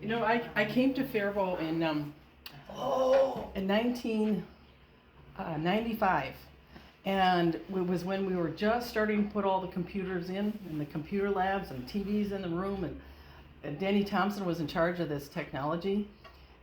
You know, I came to Faribault in 1995, and it was when we were just starting to put all the computers in the computer labs and TVs in the room, and Danny Thompson was in charge of this technology,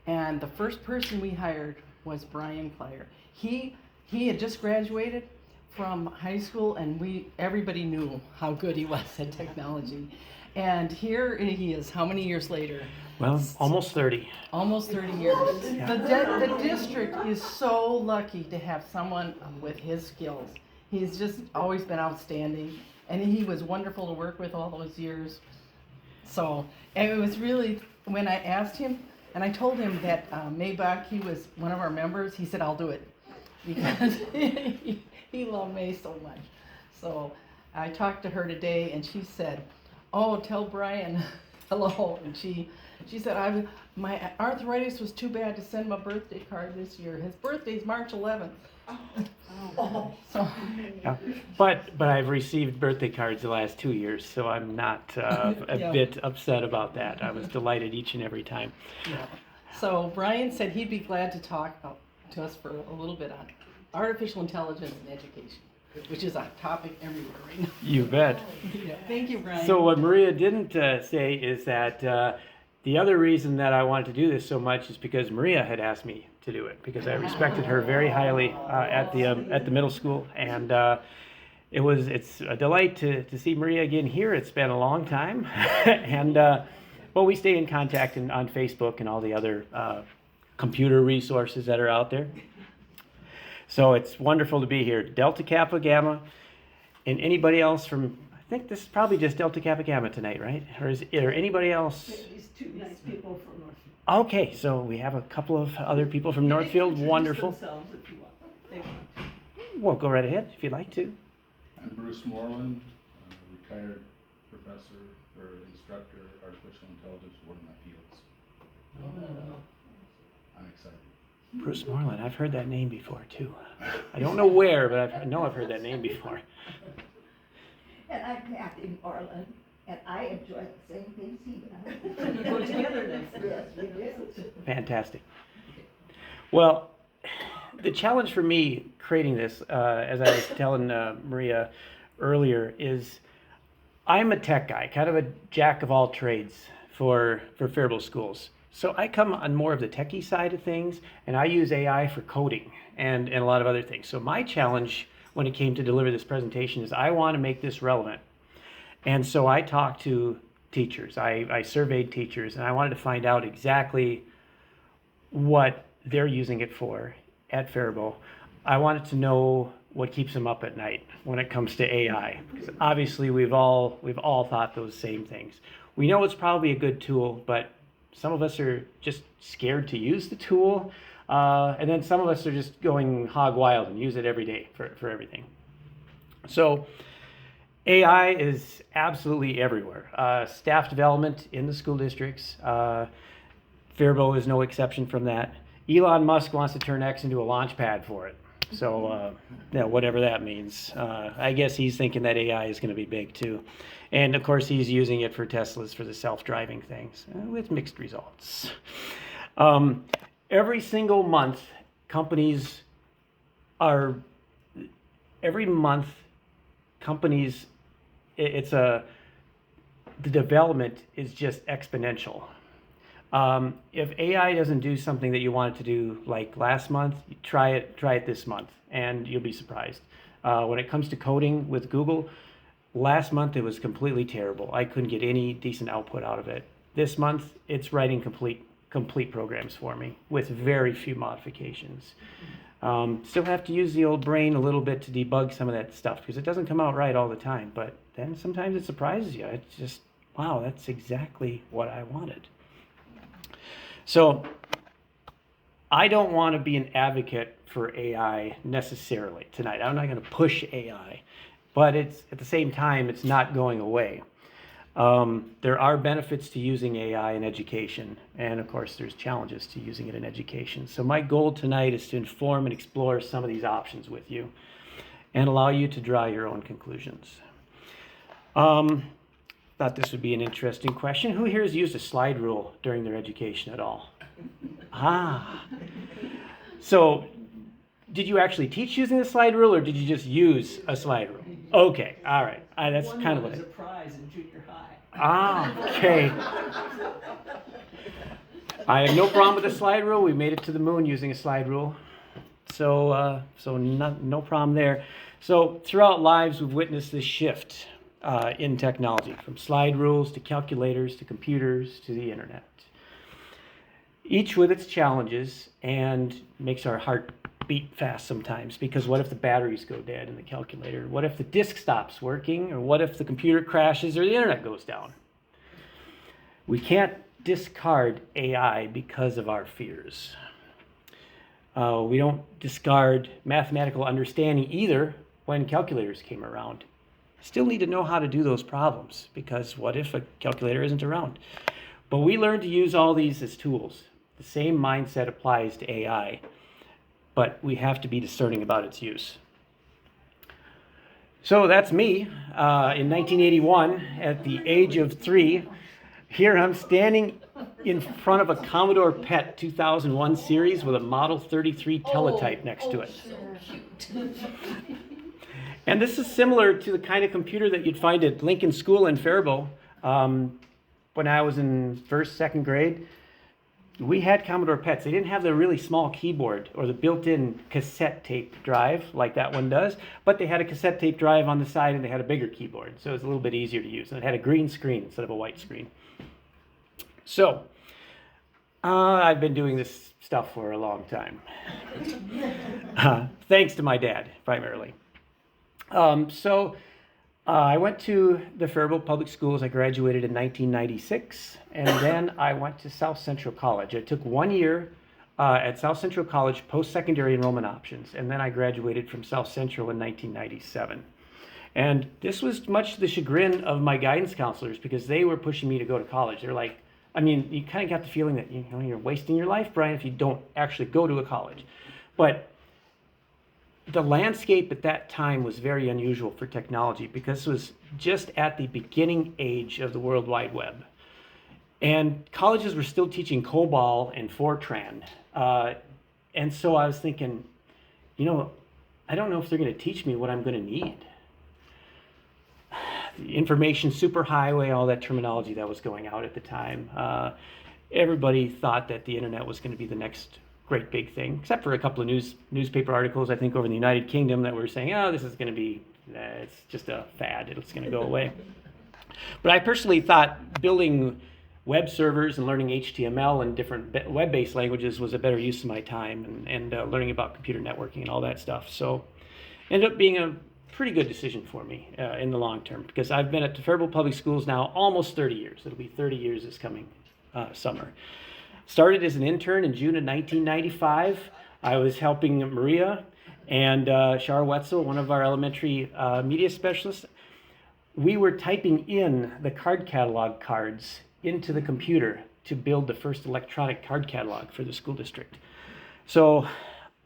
and the first person we hired was Brian Klier. He had just graduated from high school, and everybody knew how good he was at technology. And here he is, how many years later? Well, almost 30. Almost 30 years. Yeah. The district is so lucky to have someone with his skills. He's just always been outstanding, and he was wonderful to work with all those years. So, and it was really, when I asked him, and I told him that Maybach, he was one of our members, he said, I'll do it, because he loved May so much. So I talked to her today, and she said, oh, tell Brian hello. And she said, my arthritis was too bad to send my birthday card this year. His birthday's March 11th. So, yeah. But I've received birthday cards the last 2 years, so I'm not a bit upset about that. I was delighted each and every time. Yeah. So Brian said he'd be glad to talk to us for a little bit on artificial intelligence and education, which is a topic everywhere right now. You bet. Yeah. Thank you, Brian. So what Maria didn't say is that the other reason that I wanted to do this so much is because Maria had asked me to do it, because I respected her very highly at the middle school, and it's a delight to see Maria again here. It's been a long time, and well, we stay in contact on Facebook and all the other computer resources that are out there. So it's wonderful to be here. Delta Kappa Gamma, and anybody else from, I think this is probably just Delta Kappa Gamma tonight, right? Or is there anybody else? These two nice people from Northfield. Okay, so we have a couple of other people from Northfield. Wonderful. If you want. Well, go right ahead if you'd like to. I'm Bruce Moreland, retired professor or instructor, artificial intelligence, one of my fields. I'm excited. Bruce Moreland, I've heard that name before too. I don't know where, but I know I've heard that name before. And I'm Kathy Moreland, and I enjoy the same things he does. We go together then. Yes, we do. Fantastic. Well, the challenge for me creating this, as I was telling Maria earlier, is I'm a tech guy, kind of a jack of all trades for Faribault schools. So I come on more of the techie side of things, and I use AI for coding and a lot of other things. So my challenge when it came to deliver this presentation is I want to make this relevant. And so I talked to teachers. I surveyed teachers, and I wanted to find out exactly what they're using it for at Faribault. I wanted to know what keeps them up at night when it comes to AI, because obviously we've all thought those same things. We know it's probably a good tool, but some of us are just scared to use the tool, and then some of us are just going hog wild and use it every day for everything. So AI is absolutely everywhere. Staff development in the school districts, Faribault is no exception from that. Elon Musk wants to turn X into a launch pad for it. So whatever that means. I guess he's thinking that AI is going to be big too. And of course he's using it for Teslas for the self-driving things with mixed results. Every single month companies, the development is just exponential. If AI doesn't do something that you want it to do like last month, try it this month and you'll be surprised. When it comes to coding with Google, last month it was completely terrible. I couldn't get any decent output out of it. This month it's writing complete programs for me with very few modifications. Still have to use the old brain a little bit to debug some of that stuff because it doesn't come out right all the time, but then sometimes it surprises you. It's just, wow, that's exactly what I wanted. So I don't want to be an advocate for AI necessarily tonight. I'm not going to push AI, but it's at the same time, it's not going away. There are benefits to using AI in education, and of course there's challenges to using it in education. So my goal tonight is to inform and explore some of these options with you and allow you to draw your own conclusions. thought this would be an interesting question. Who here has used a slide rule during their education at all? Ah. So, did you actually teach using a slide rule, or did you just use a slide rule? Okay, all right. That's kind of what was a prize in junior high. Ah, okay. I have no problem with the slide rule. We made it to the moon using a slide rule. So no problem there. So throughout lives, we've witnessed this shift in technology, from slide rules to calculators to computers to the internet. Each with its challenges, and makes our heart beat fast sometimes, because what if the batteries go dead in the calculator? What if the disk stops working? Or what if the computer crashes or the internet goes down? We can't discard AI because of our fears. We don't discard mathematical understanding either when calculators came around. Still need to know how to do those problems, because what if a calculator isn't around? But we learn to use all these as tools. The same mindset applies to AI, but we have to be discerning about its use. So that's me in 1981 at the age of 3. Here I'm standing in front of a Commodore PET 2001 series with a Model 33 teletype next to it. And this is similar to the kind of computer that you'd find at Lincoln School in Faribault. When I was in first, second grade, we had Commodore PETs. They didn't have the really small keyboard or the built-in cassette tape drive like that one does, but they had a cassette tape drive on the side and they had a bigger keyboard, so it was a little bit easier to use. And it had a green screen instead of a white screen. So, I've been doing this stuff for a long time. Thanks to my dad, primarily. I went to the Faribault Public Schools. I graduated in 1996, and then I went to South Central College. I took 1 year at South Central College, post-secondary enrollment options, and then I graduated from South Central in 1997. And this was much to the chagrin of my guidance counselors, because they were pushing me to go to college. They're like, I mean, you kind of got the feeling that you're wasting your life, Brian, if you don't actually go to a college. But the landscape at that time was very unusual for technology, because it was just at the beginning age of the World Wide Web. And colleges were still teaching COBOL and Fortran. And so I was thinking, I don't know if they're going to teach me what I'm going to need. The information superhighway, all that terminology that was going out at the time. Everybody thought that the internet was going to be the next great big thing, except for a couple of newspaper articles, I think, over in the United Kingdom that were saying, this is going to be, it's just a fad, it's going to go away. But I personally thought building web servers and learning HTML and different web-based languages was a better use of my time, and learning about computer networking and all that stuff. So it ended up being a pretty good decision for me in the long term, because I've been at the Faribault Public Schools now almost 30 years. It'll be 30 years this coming summer. Started as an intern in June of 1995. I was helping Maria and Shar Wetzel, one of our elementary media specialists. We were typing in the card catalog cards into the computer to build the first electronic card catalog for the school district. So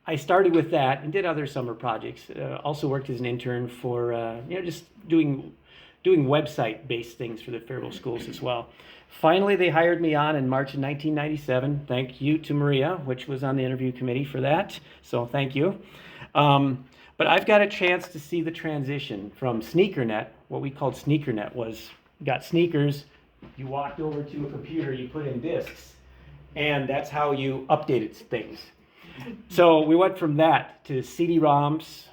I started with that and did other summer projects. Also worked as an intern for just doing website-based things for the Faribault schools as well. Finally, they hired me on in March of 1997. Thank you to Maria, which was on the interview committee for that. So thank you. But I've got a chance to see the transition from SneakerNet. What we called SneakerNet was, you got sneakers, you walked over to a computer, you put in disks, and that's how you updated things. So we went from that to CD-ROMs,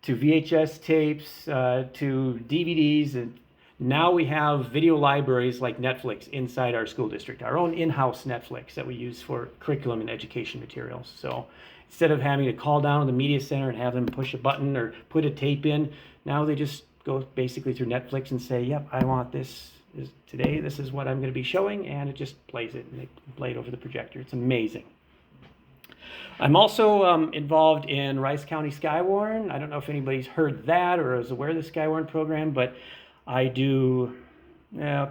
to VHS tapes, to DVDs, and now we have video libraries like Netflix inside our school district, our own in-house Netflix that we use for curriculum and education materials. So instead of having to call down to the media center and have them push a button or put a tape in, now they just go basically through Netflix and say, yep, I want this today, this is what I'm going to be showing, and it just plays it, and they play it over the projector. It's amazing. I'm also involved in Rice County Skywarn. I don't know if anybody's heard that or is aware of the Skywarn program, but I do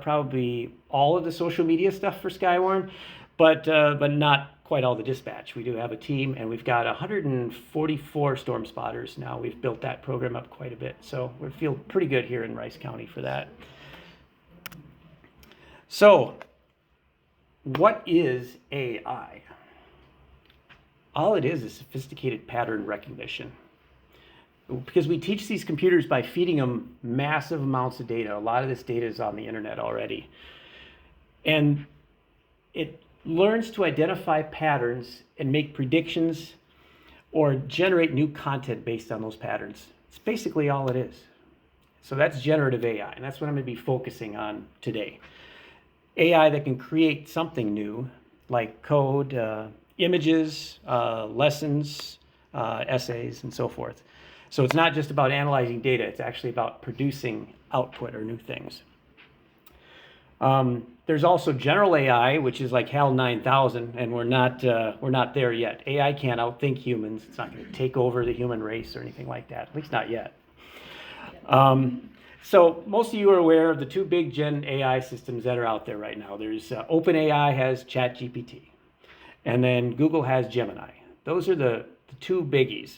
probably all of the social media stuff for Skywarn, but not quite all the dispatch. We do have a team, and we've got 144 storm spotters now. We've built that program up quite a bit, so we feel pretty good here in Rice County for that. So, what is AI? All it is sophisticated pattern recognition. Because we teach these computers by feeding them massive amounts of data. A lot of this data is on the internet already. And it learns to identify patterns and make predictions or generate new content based on those patterns. It's basically all it is. So that's generative AI, and that's what I'm going to be focusing on today. AI that can create something new, like code, images, lessons, essays, and so forth. So it's not just about analyzing data, it's actually about producing output or new things. There's also general AI, which is like HAL 9000, and we're not there yet. AI can't outthink humans. It's not going to take over the human race or anything like that, at least not yet. So most of you are aware of the two big Gen AI systems that are out there right now. There's OpenAI has ChatGPT, and then Google has Gemini. Those are the two biggies.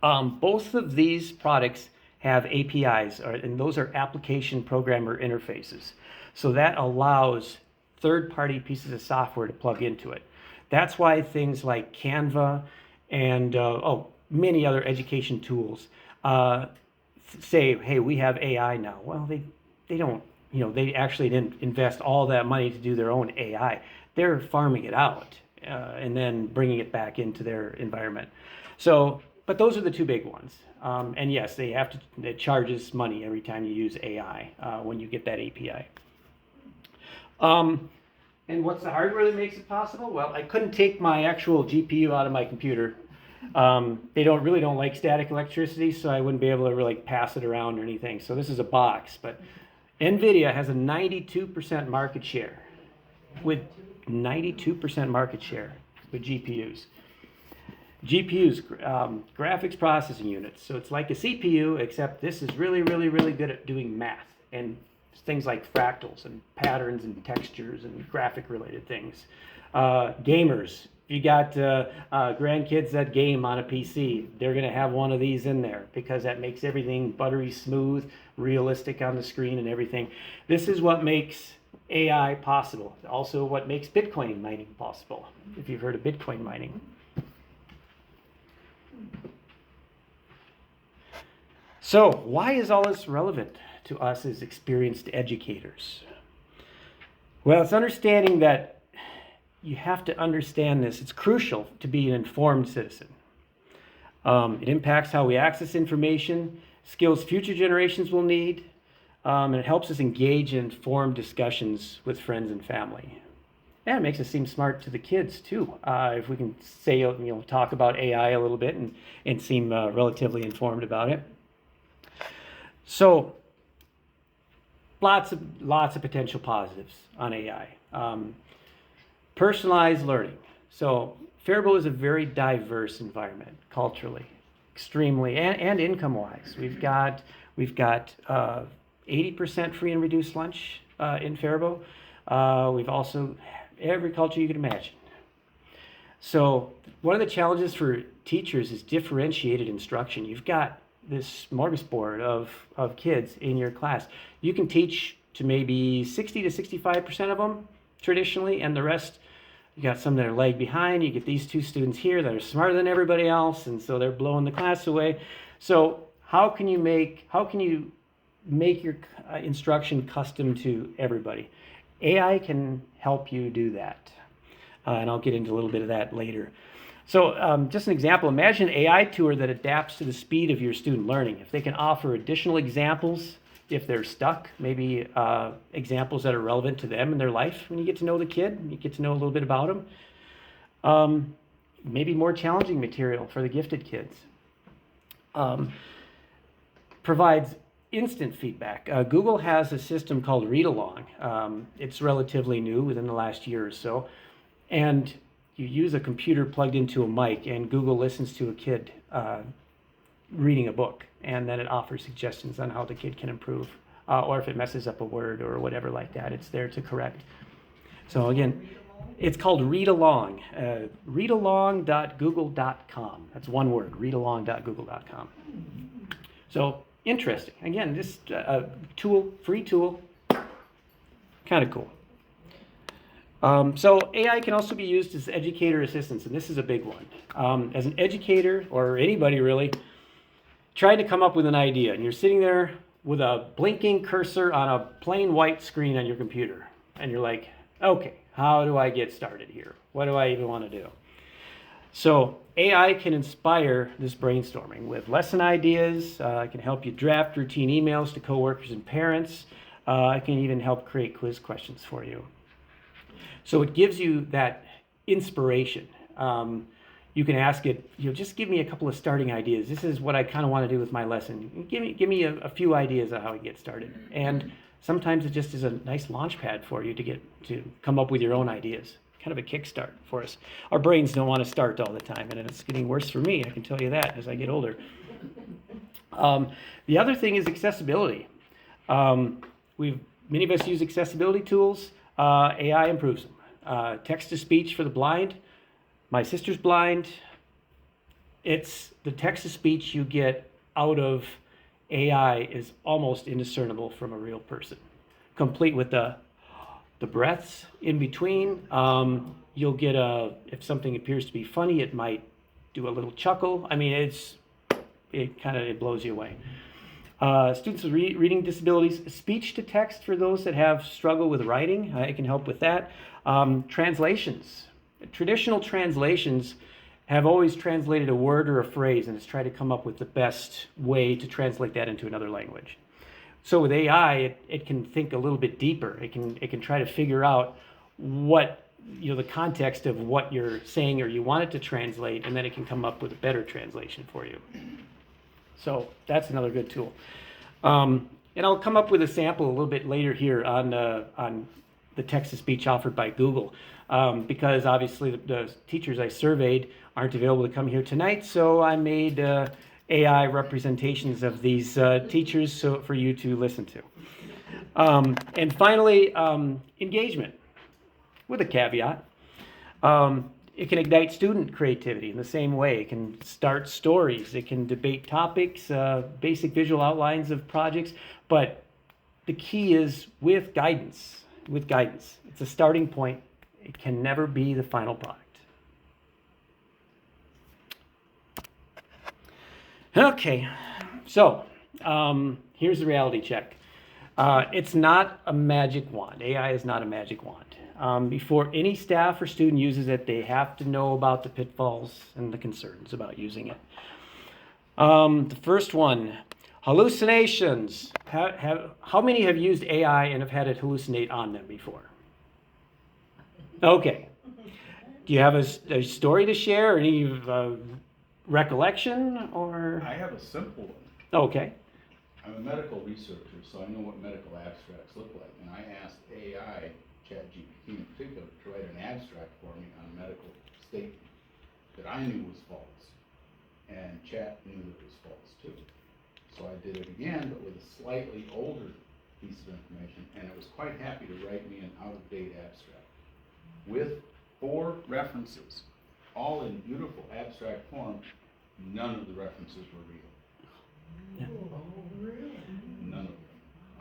Both of these products have APIs, and those are application programmer interfaces. So that allows third-party pieces of software to plug into it. That's why things like Canva and many other education tools say, hey, we have AI now. Well, they don't, they actually didn't invest all that money to do their own AI. They're farming it out and then bringing it back into their environment. So, but those are the two big ones. And yes, it charges money every time you use AI when you get that API. And what's the hardware that makes it possible? Well, I couldn't take my actual GPU out of my computer. They really don't like static electricity, so I wouldn't be able to really pass it around or anything. So this is a box, but NVIDIA has a 92% market share with 92% market share with GPUs. GPUs, graphics processing units. So it's like a CPU, except this is really, really, really good at doing math and things like fractals and patterns and textures and graphic related things. Gamers, if you got grandkids that game on a PC, they're going to have one of these in there because that makes everything buttery smooth, realistic on the screen and everything. This is what makes AI possible. Also what makes Bitcoin mining possible, if you've heard of Bitcoin mining. So why is all this relevant to us as experienced educators? Well, it's understanding that you have to understand this. It's crucial to be an informed citizen. It impacts how we access information, skills future generations will need, and it helps us engage in informed discussions with friends and family. And it makes us seem smart to the kids too. If we can say, talk about AI a little bit and seem relatively informed about it. So, lots of potential positives on AI. Personalized learning. So Faribault is a very diverse environment culturally, extremely, and income-wise. We've got 80% free and reduced lunch in Faribault. We've also every culture you could imagine. So one of the challenges for teachers is differentiated instruction. You've got this smorgasbord of kids in your class. You can teach to maybe 60 to 65% of them traditionally, and the rest, you got some that are lag behind. You get these two students here that are smarter than everybody else, and so they're blowing the class away. So how can you make your instruction custom to everybody? AI can help you do that, and I'll get into a little bit of that later. So just an example, imagine an AI tour that adapts to the speed of your student learning. If they can offer additional examples, if they're stuck, maybe examples that are relevant to them in their life when you get to know the kid, you get to know a little bit about them. Maybe more challenging material for the gifted kids. Provides instant feedback. Google has a system called Read Along. It's relatively new within the last year or so. And you use a computer plugged into a mic, and Google listens to a kid reading a book, and then it offers suggestions on how the kid can improve, or if it messes up a word or whatever like that, it's there to correct. So again, it's called Read Along. Readalong.google.com. That's one word, readalong.google.com. So interesting. Again, this tool, free tool, Kind of cool. So AI can also be used as educator assistance, and this is a big one. As an educator, or anybody really, trying to come up with an idea, and you're sitting there with a blinking cursor on a plain white screen on your computer, and you're like, okay, how do I get started here? What do I even want to do? So AI can inspire this brainstorming with lesson ideas. It can help you draft routine emails to coworkers and parents. It can even help create quiz questions for you. So it gives you that inspiration. You can ask it, just give me a couple of starting ideas. This is what I kind of want to do with my lesson. Give me a few ideas of how to get started. And sometimes it just is a nice launch pad for you to come up with your own ideas. Kind of a kickstart for us. Our brains don't want to start all the time, and it's getting worse for me, I can tell you that, as I get older. The other thing is accessibility. Many of us use accessibility tools. AI improves them. Text-to-speech for the blind. My sister's blind. It's the text-to-speech you get out of AI is almost indiscernible from a real person, complete with the breaths in between. You'll get if something appears to be funny, it might do a little chuckle. I mean, it blows you away. Students with reading disabilities, speech to text for those that have struggle with writing, it can help with that. Translations. Traditional translations have always translated a word or a phrase and has tried to come up with the best way to translate that into another language. So with AI, it can think a little bit deeper. It can try to figure out what, the context of what you're saying or you want it to translate, and then it can come up with a better translation for you. So that's another good tool. And I'll come up with a sample a little bit later here on the text-to-speech offered by Google, because obviously the teachers I surveyed aren't available to come here tonight, so I made AI representations of these teachers for you to listen to. And finally, engagement, with a caveat. It can ignite student creativity in the same way. It can start stories. It can debate topics, basic visual outlines of projects. But the key is with guidance. With guidance. It's a starting point. It can never be the final product. Okay, so here's the reality check. It's not a magic wand. AI is not a magic wand. Before any staff or student uses it, they have to know about the pitfalls and the concerns about using it. The first one, hallucinations. How many have used AI and have had it hallucinate on them before? Okay. Do you have a story to share? Any recollection or? I have a simple one. Okay. I'm a medical researcher, so I know what medical abstracts look like. And I asked AI, ChatGPT in particular, to write an abstract for me on a medical statement that I knew was false. And Chat knew that it was false too. So I did it again, but with a slightly older piece of information, and it was quite happy to write me an out-of-date abstract with 4 references, all in beautiful abstract form. None of the references were real. Yeah. None of them.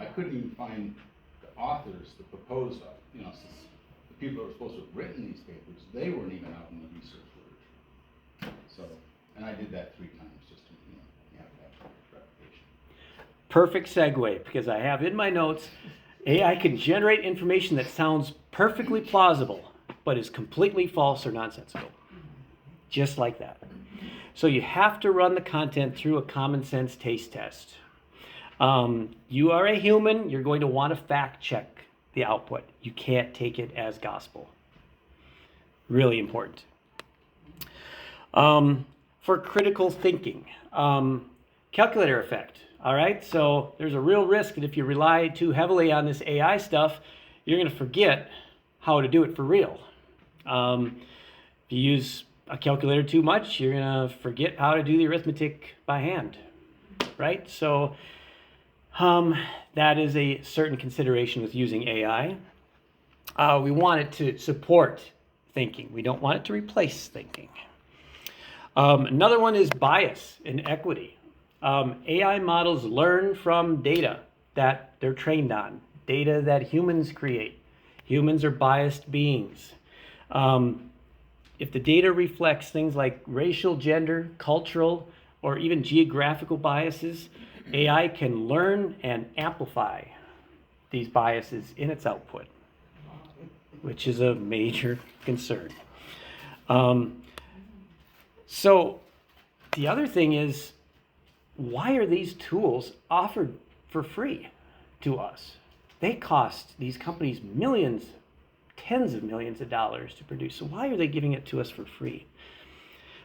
I couldn't even find the authors, the proposed, the people that were supposed to have written these papers, they weren't even out in the research literature. So, and I did that 3 times just to, have that reputation. Perfect segue, because I have in my notes, AI can generate information that sounds perfectly plausible, but is completely false or nonsensical. Just like that. So you have to run the content through a common sense taste test. You are a human, you're going to want to fact check the output. You can't take it as gospel. Really important. For critical thinking, calculator effect. All right, so there's a real risk that if you rely too heavily on this AI stuff, you're going to forget how to do it for real. If you use a calculator too much, you're going to forget how to do the arithmetic by hand, right? So that is a certain consideration with using AI. We want it to support thinking. We don't want it to replace thinking. Another one is bias and equity. AI models learn from data that they're trained on. data that humans create. Humans are biased beings. If the data reflects things like racial, gender, cultural, or even geographical biases, AI can learn and amplify these biases in its output, which is a major concern. So the other thing is, why are these tools offered for free to us? They cost these companies millions, tens of millions of dollars to produce. So why are they giving it to us for free?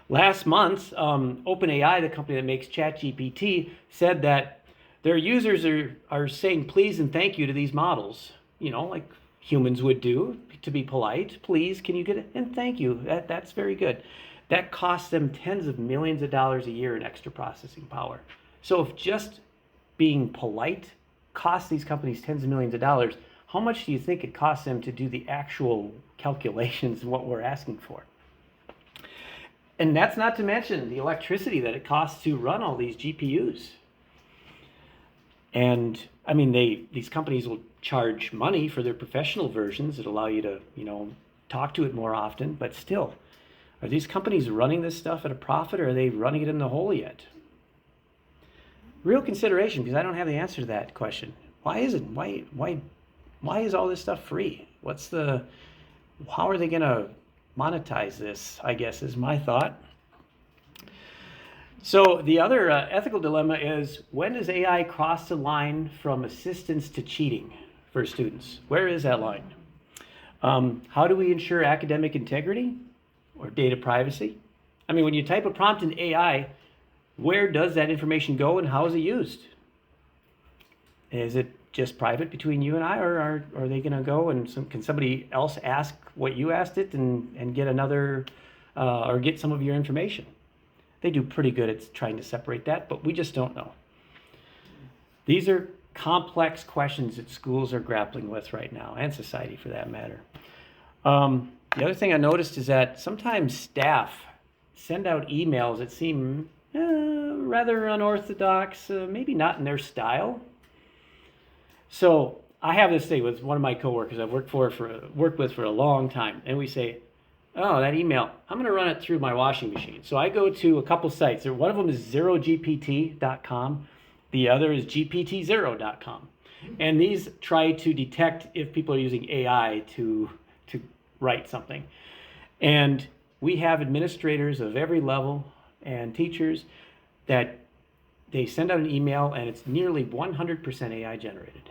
Last month, OpenAI, the company that makes ChatGPT, said that their users are saying please and thank you to these models, like humans would do, to be polite. Please, can you get it? And thank you. That's very good. That costs them tens of millions of dollars a year in extra processing power. So if just being polite costs these companies tens of millions of dollars, how much do you think it costs them to do the actual calculations of what we're asking for? And that's not to mention the electricity that it costs to run all these GPUs. And I mean, these companies will charge money for their professional versions that allow you to, talk to it more often, but still, are these companies running this stuff at a profit, or are they running it in the hole yet? Real consideration, because I don't have the answer to that question. Why is it? Why is all this stuff free? How are they going to monetize this, I guess, is my thought. So the other ethical dilemma is, when does AI cross the line from assistance to cheating for students? Where is that line? How do we ensure academic integrity or data privacy? I mean, when you type a prompt in AI, where does that information go and how is it used? Is it just private between you and I, or are they going to go and can somebody else ask what you asked it and get another, or get some of your information? They do pretty good at trying to separate that, but we just don't know. These are complex questions that schools are grappling with right now, and society for that matter. The other thing I noticed is that sometimes staff send out emails that seem rather unorthodox, maybe not in their style. So I have this thing with one of my coworkers I've worked with for a long time, and we say, oh, that email, I'm going to run it through my washing machine. So I go to a couple sites. One of them is zerogpt.com. The other is gpt0.com. And these try to detect if people are using AI to write something. And we have administrators of every level and teachers that they send out an email and it's nearly 100% AI generated.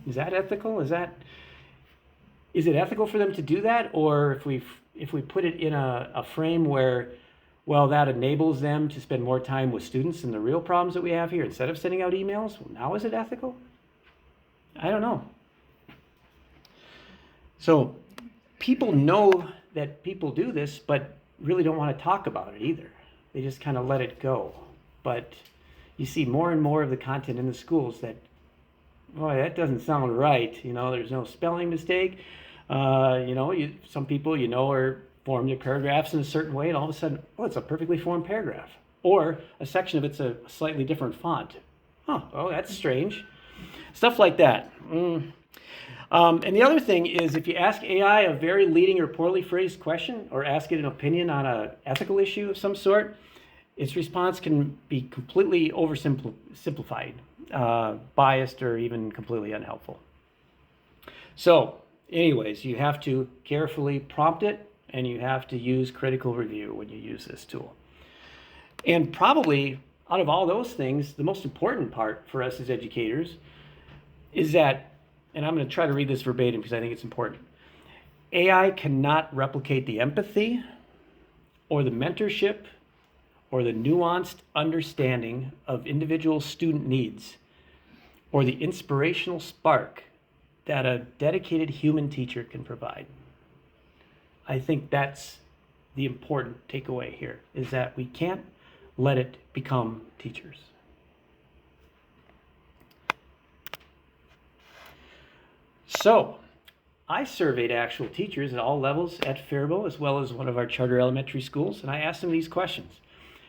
Is that ethical? Is it ethical for them to do that? Or if we put it in a frame where, well, that enables them to spend more time with students and the real problems that we have here instead of sending out emails, now is it ethical? I don't know. So people know that people do this, but really don't want to talk about it either. They just kind of let it go. But you see more and more of the content in the schools that, boy, that doesn't sound right. There's no spelling mistake. Some people, are formed their paragraphs in a certain way, and all of a sudden, oh, it's a perfectly formed paragraph. Or a section of it's a slightly different font. Oh, that's strange. Stuff like that. And the other thing is, if you ask AI a very leading or poorly phrased question, or ask it an opinion on an ethical issue of some sort, its response can be completely oversimplified, biased, or even completely unhelpful. So, anyways, you have to carefully prompt it, and you have to use critical review when you use this tool. And probably, out of all those things, the most important part for us as educators is that, and I'm going to try to read this verbatim because I think it's important, AI cannot replicate the empathy or the mentorship or the nuanced understanding of individual student needs or the inspirational spark that a dedicated human teacher can provide. I think that's the important takeaway here, is that we can't let it become teachers. So, I surveyed actual teachers at all levels at Faribault, as well as one of our charter elementary schools, and I asked them these questions.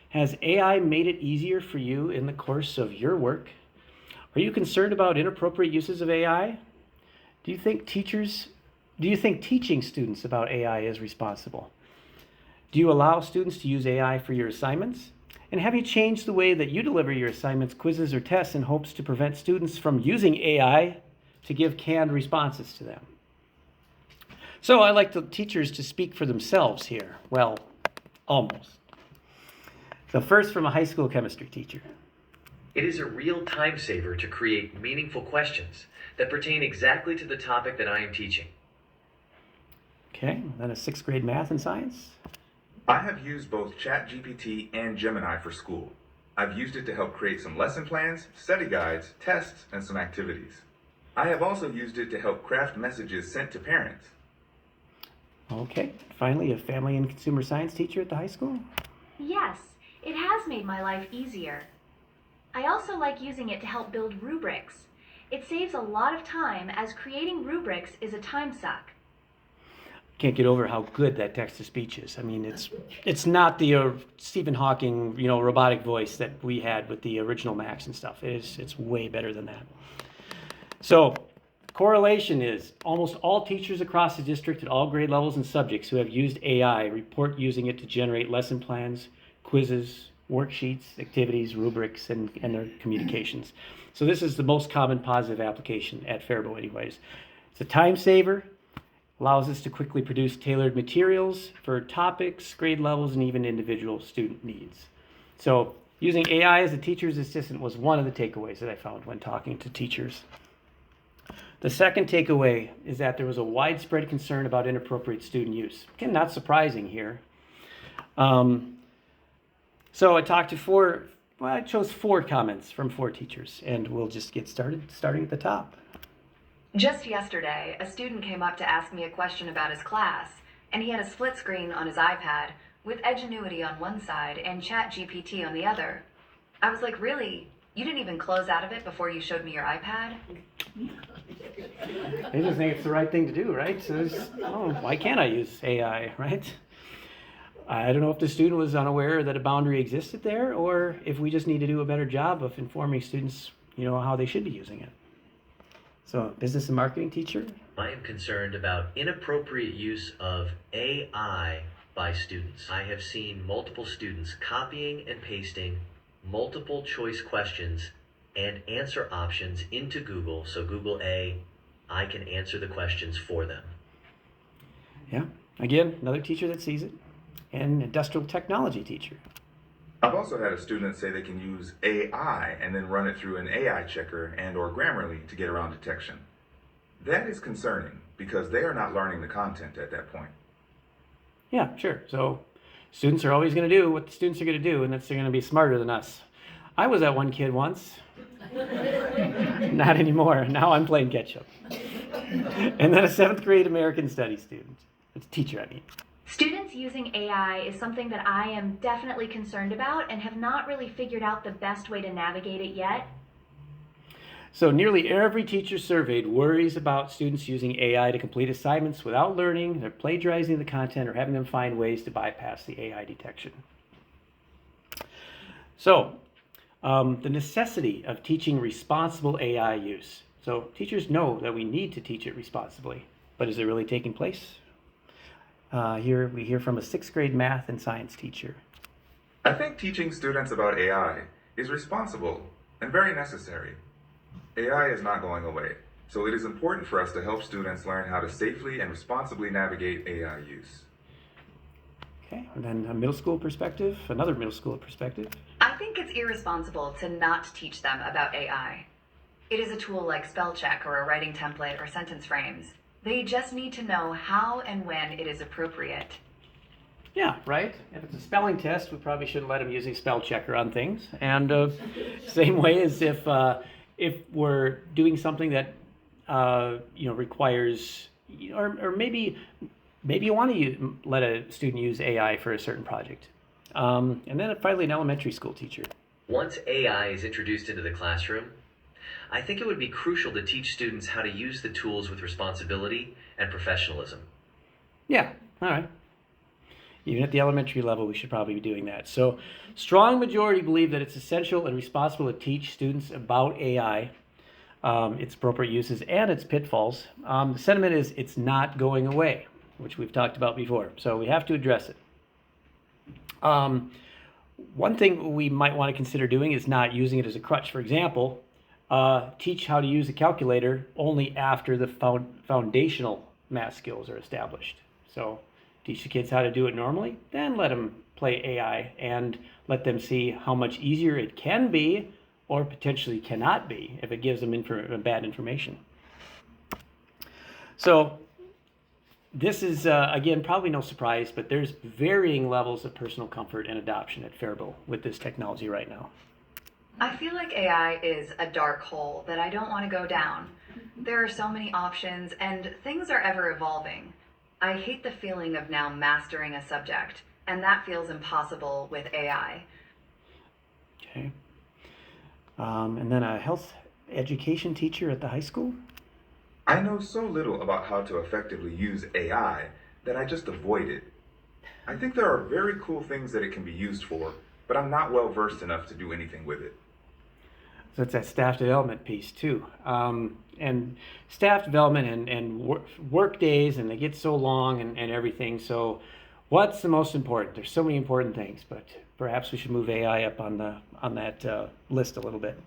Has AI made it easier for you in the course of your work? Are you concerned about inappropriate uses of AI? Do you think teaching students about AI is responsible? Do you allow students to use AI for your assignments? And have you changed the way that you deliver your assignments, quizzes, or tests in hopes to prevent students from using AI to give canned responses to them? So I like the teachers to speak for themselves here. Well, almost. So first, from a high school chemistry teacher. It is a real time saver to create meaningful questions that pertain exactly to the topic that I am teaching. Okay, then a 6th grade math and science. I have used both ChatGPT and Gemini for school. I've used it to help create some lesson plans, study guides, tests, and some activities. I have also used it to help craft messages sent to parents. Okay, finally, a family and consumer science teacher at the high school. Yes, it has made my life easier. I also like using it to help build rubrics. It saves a lot of time as creating rubrics is a time suck. Can't get over how good that text-to-speech is. I mean, it's not the Stephen Hawking, robotic voice that we had with the original Macs and stuff. It's way better than that. So, correlation is almost all teachers across the district at all grade levels and subjects who have used AI report using it to generate lesson plans, quizzes, worksheets, activities, rubrics, and their communications. So this is the most common positive application at Faribault anyways. It's a time saver. Allows us to quickly produce tailored materials for topics, grade levels, and even individual student needs. So using AI as a teacher's assistant was one of the takeaways that I found when talking to teachers. The second takeaway is that there was a widespread concern about inappropriate student use. Again, not surprising here. So I chose 4 comments from 4 teachers, and we'll just get started, starting at the top. Just yesterday, a student came up to ask me a question about his class, and he had a split screen on his iPad with Edgenuity on one side and ChatGPT on the other. I was like, really? You didn't even close out of it before you showed me your iPad? They just think it's the right thing to do, right? So why can't I use AI, right? I don't know if the student was unaware that a boundary existed there, or if we just need to do a better job of informing students, how they should be using it. So, business and marketing teacher? I am concerned about inappropriate use of AI by students. I have seen multiple students copying and pasting multiple choice questions and answer options into Google, so Google I can answer the questions for them. Yeah, again, another teacher that sees it. And industrial technology teacher. I've also had a student say they can use AI and then run it through an AI checker and/or Grammarly to get around detection. That is concerning because they are not learning the content at that point. Yeah, sure. So students are always going to do what the students are going to do, and they're going to be smarter than us. I was that one kid once. Not anymore. Now I'm playing catch up. And then a 7th grade American Studies student. It's a teacher, I mean. Students using AI is something that I am definitely concerned about and have not really figured out the best way to navigate it yet. So nearly every teacher surveyed worries about students using AI to complete assignments without learning, they're plagiarizing the content, or having them find ways to bypass the AI detection. So, the necessity of teaching responsible AI use. So teachers know that we need to teach it responsibly, but is it really taking place? Here we hear from a 6th grade math and science teacher. I think teaching students about AI is responsible and very necessary. AI is not going away, so it is important for us to help students learn how to safely and responsibly navigate AI use. Okay, and then a middle school perspective, another middle school perspective. I think it's irresponsible to not teach them about AI. It is a tool like spell check or a writing template or sentence frames. They just need to know how and when it is appropriate. Yeah, right. If it's a spelling test, we probably shouldn't let them use a spell checker on things. And same way as if we're doing something that requires, or maybe you want to let a student use AI for a certain project. And then finally, an elementary school teacher. Once AI is introduced into the classroom, I think it would be crucial to teach students how to use the tools with responsibility and professionalism. Yeah, all right. Even at the elementary level, we should probably be doing that. So, strong majority believe that it's essential and responsible to teach students about AI its appropriate uses and its pitfalls. The sentiment is it's not going away, which we've talked about before. So we have to address it. One thing we might want to consider doing is not using it as a crutch. For example, teach how to use a calculator only after the foundational math skills are established. So teach the kids how to do it normally, then let them play AI and let them see how much easier it can be or potentially cannot be if it gives them bad information. So this is, again, probably no surprise, but there's varying levels of personal comfort and adoption at Faribault with this technology right now. I feel like AI is a dark hole that I don't want to go down. There are so many options and things are ever evolving. I hate the feeling of now mastering a subject, and that feels impossible with AI. Okay. And then a health education teacher at the high school? I know so little about how to effectively use AI that I just avoid it. I think there are very cool things that it can be used for, but I'm not well versed enough to do anything with it. So it's that staff development piece too. And staff development and work days, and they get so long and everything. So what's the most important? There's so many important things, but perhaps we should move AI up on that list a little bit.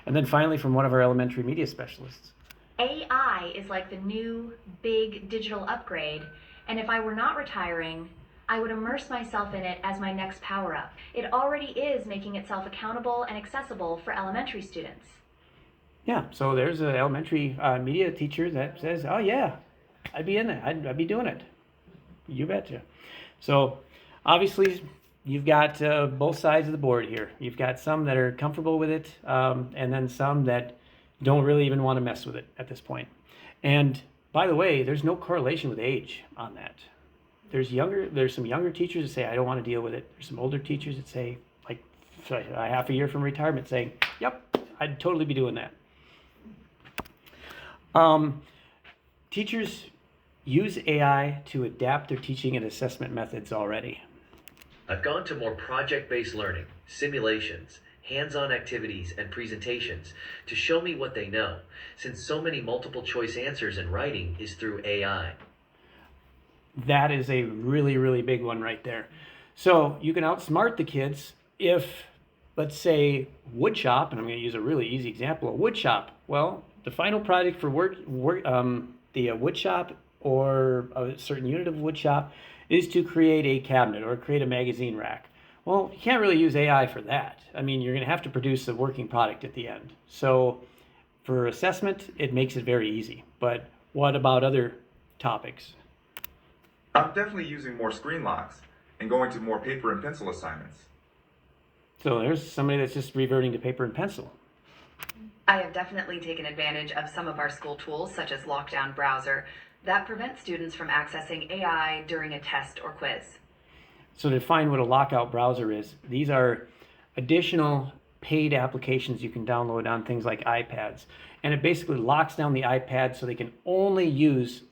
And then finally, from one of our elementary media specialists. AI is like the new big digital upgrade, and if I were not retiring, I would immerse myself in it as my next power-up. It already is making itself accountable and accessible for elementary students. Yeah, so there's an elementary media teacher that says, oh yeah, I'd be in it, I'd be doing it. You betcha. So obviously you've got both sides of the board here. You've got some that are comfortable with it, and then some that don't really even want to mess with it at this point. And by the way, there's no correlation with age on that. There's some younger teachers that say, I don't want to deal with it. There's some older teachers that say, like a half a year from retirement, saying, yep, I'd totally be doing that. Teachers use AI to adapt their teaching and assessment methods already. I've gone to more project-based learning, simulations, hands-on activities, and presentations to show me what they know, since so many multiple choice answers in writing is through AI. That is a really, really big one right there. So you can outsmart the kids if, let's say, woodshop, and I'm going to use a really easy example of woodshop. Well, the final project for the woodshop or a certain unit of woodshop is to create a cabinet or create a magazine rack. Well, you can't really use AI for that. I mean, you're going to have to produce a working product at the end. So for assessment, it makes it very easy. But what about other topics? I'm definitely using more screen locks and going to more paper and pencil assignments. So there's somebody that's just reverting to paper and pencil. I have definitely taken advantage of some of our school tools, such as Lockdown Browser, that prevent students from accessing AI during a test or quiz. So to define what a lockout browser is, these are additional paid applications you can download on things like iPads. And it basically locks down the iPad so they can only use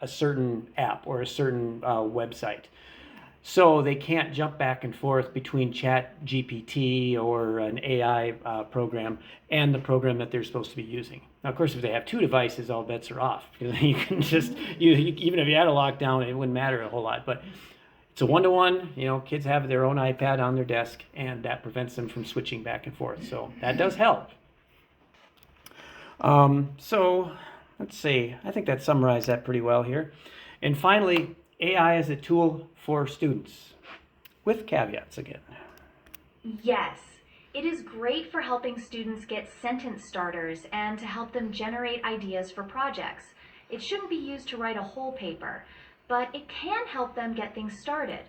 a certain app or a certain website. So they can't jump back and forth between ChatGPT or an AI program and the program that they're supposed to be using. Now, of course, if they have two devices, all bets are off. Because you can just, even if you had a lockdown, it wouldn't matter a whole lot. But it's a one-to-one, kids have their own iPad on their desk, and that prevents them from switching back and forth. So that does help. So let's see, I think that summarized that pretty well here. And finally, AI is a tool for students, with caveats again. Yes, it is great for helping students get sentence starters and to help them generate ideas for projects. It shouldn't be used to write a whole paper, but it can help them get things started.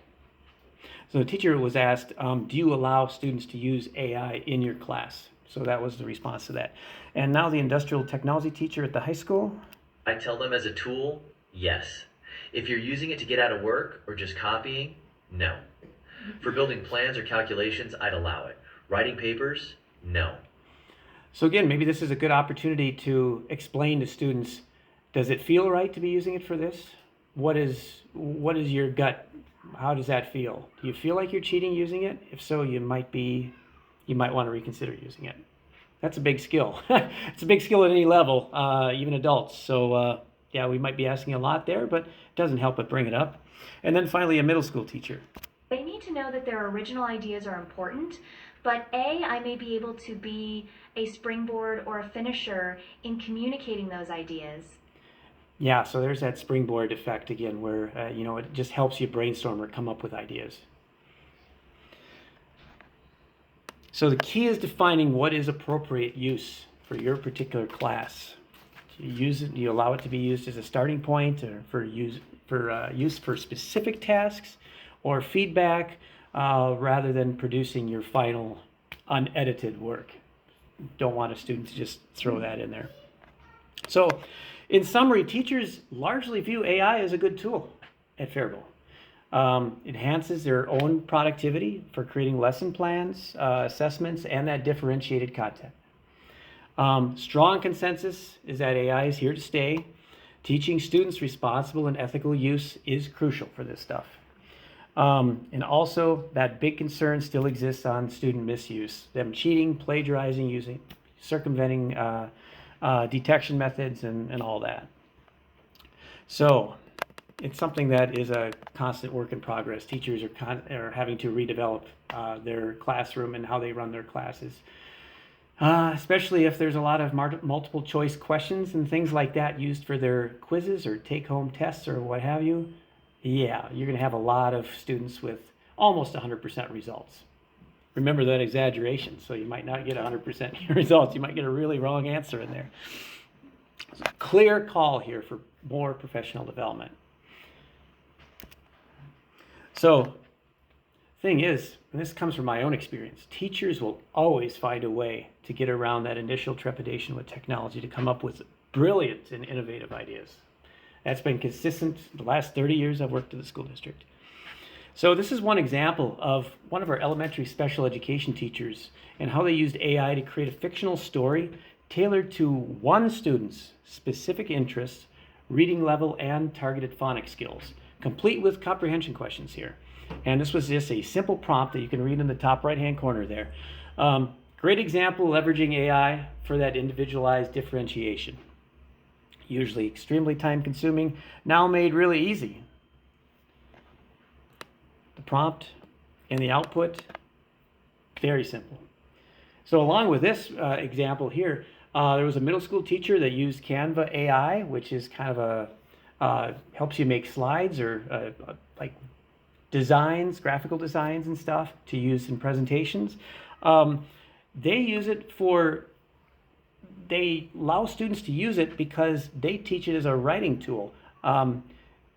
So the teacher was asked, do you allow students to use AI in your class? So that was the response to that. And now the industrial technology teacher at the high school. I tell them as a tool, yes. If you're using it to get out of work or just copying, no. For building plans or calculations, I'd allow it. Writing papers, no. So again, maybe this is a good opportunity to explain to students, does it feel right to be using it for this? What is your gut? How does that feel? Do you feel like you're cheating using it? If so, you might want to reconsider using it. That's a big skill. It's a big skill at any level, even adults. So yeah, we might be asking a lot there, but it doesn't help but bring it up. And then finally, a middle school teacher. They need to know that their original ideas are important, but I may be able to be a springboard or a finisher in communicating those ideas. Yeah, so there's that springboard effect again, where it just helps you brainstorm or come up with ideas. So the key is defining what is appropriate use for your particular class. Do you allow it to be used as a starting point, or for use for specific tasks or feedback, rather than producing your final unedited work. Don't want a student to just throw that in there. So, in summary, teachers largely view AI as a good tool at Faribault. Enhances their own productivity for creating lesson plans, assessments, and that differentiated content. Strong consensus is that AI is here to stay. Teaching students responsible and ethical use is crucial for this stuff. And also, that big concern still exists on student misuse, them cheating, plagiarizing, circumventing detection methods, and all that. So it's something that is a constant work in progress. Teachers are having to redevelop their classroom and how they run their classes, especially if there's a lot of multiple choice questions and things like that used for their quizzes or take-home tests or what have you. Yeah, you're going to have a lot of students with almost 100% results. Remember that exaggeration, so you might not get 100% results. You might get a really wrong answer in there. So clear call here for more professional development. So, thing is, and this comes from my own experience, teachers will always find a way to get around that initial trepidation with technology to come up with brilliant and innovative ideas. That's been consistent the last 30 years I've worked at the school district. So this is one example of one of our elementary special education teachers and how they used AI to create a fictional story tailored to one student's specific interests, reading level, and targeted phonics skills, complete with comprehension questions here. And this was just a simple prompt that you can read in the top right-hand corner there. Great example leveraging AI for that individualized differentiation. Usually extremely time-consuming, now made really easy. The prompt and the output, very simple. So along with this example here, there was a middle school teacher that used Canva AI, which is kind of helps you make slides or like designs, graphical designs and stuff to use in presentations. They allow students to use it because they teach it as a writing tool.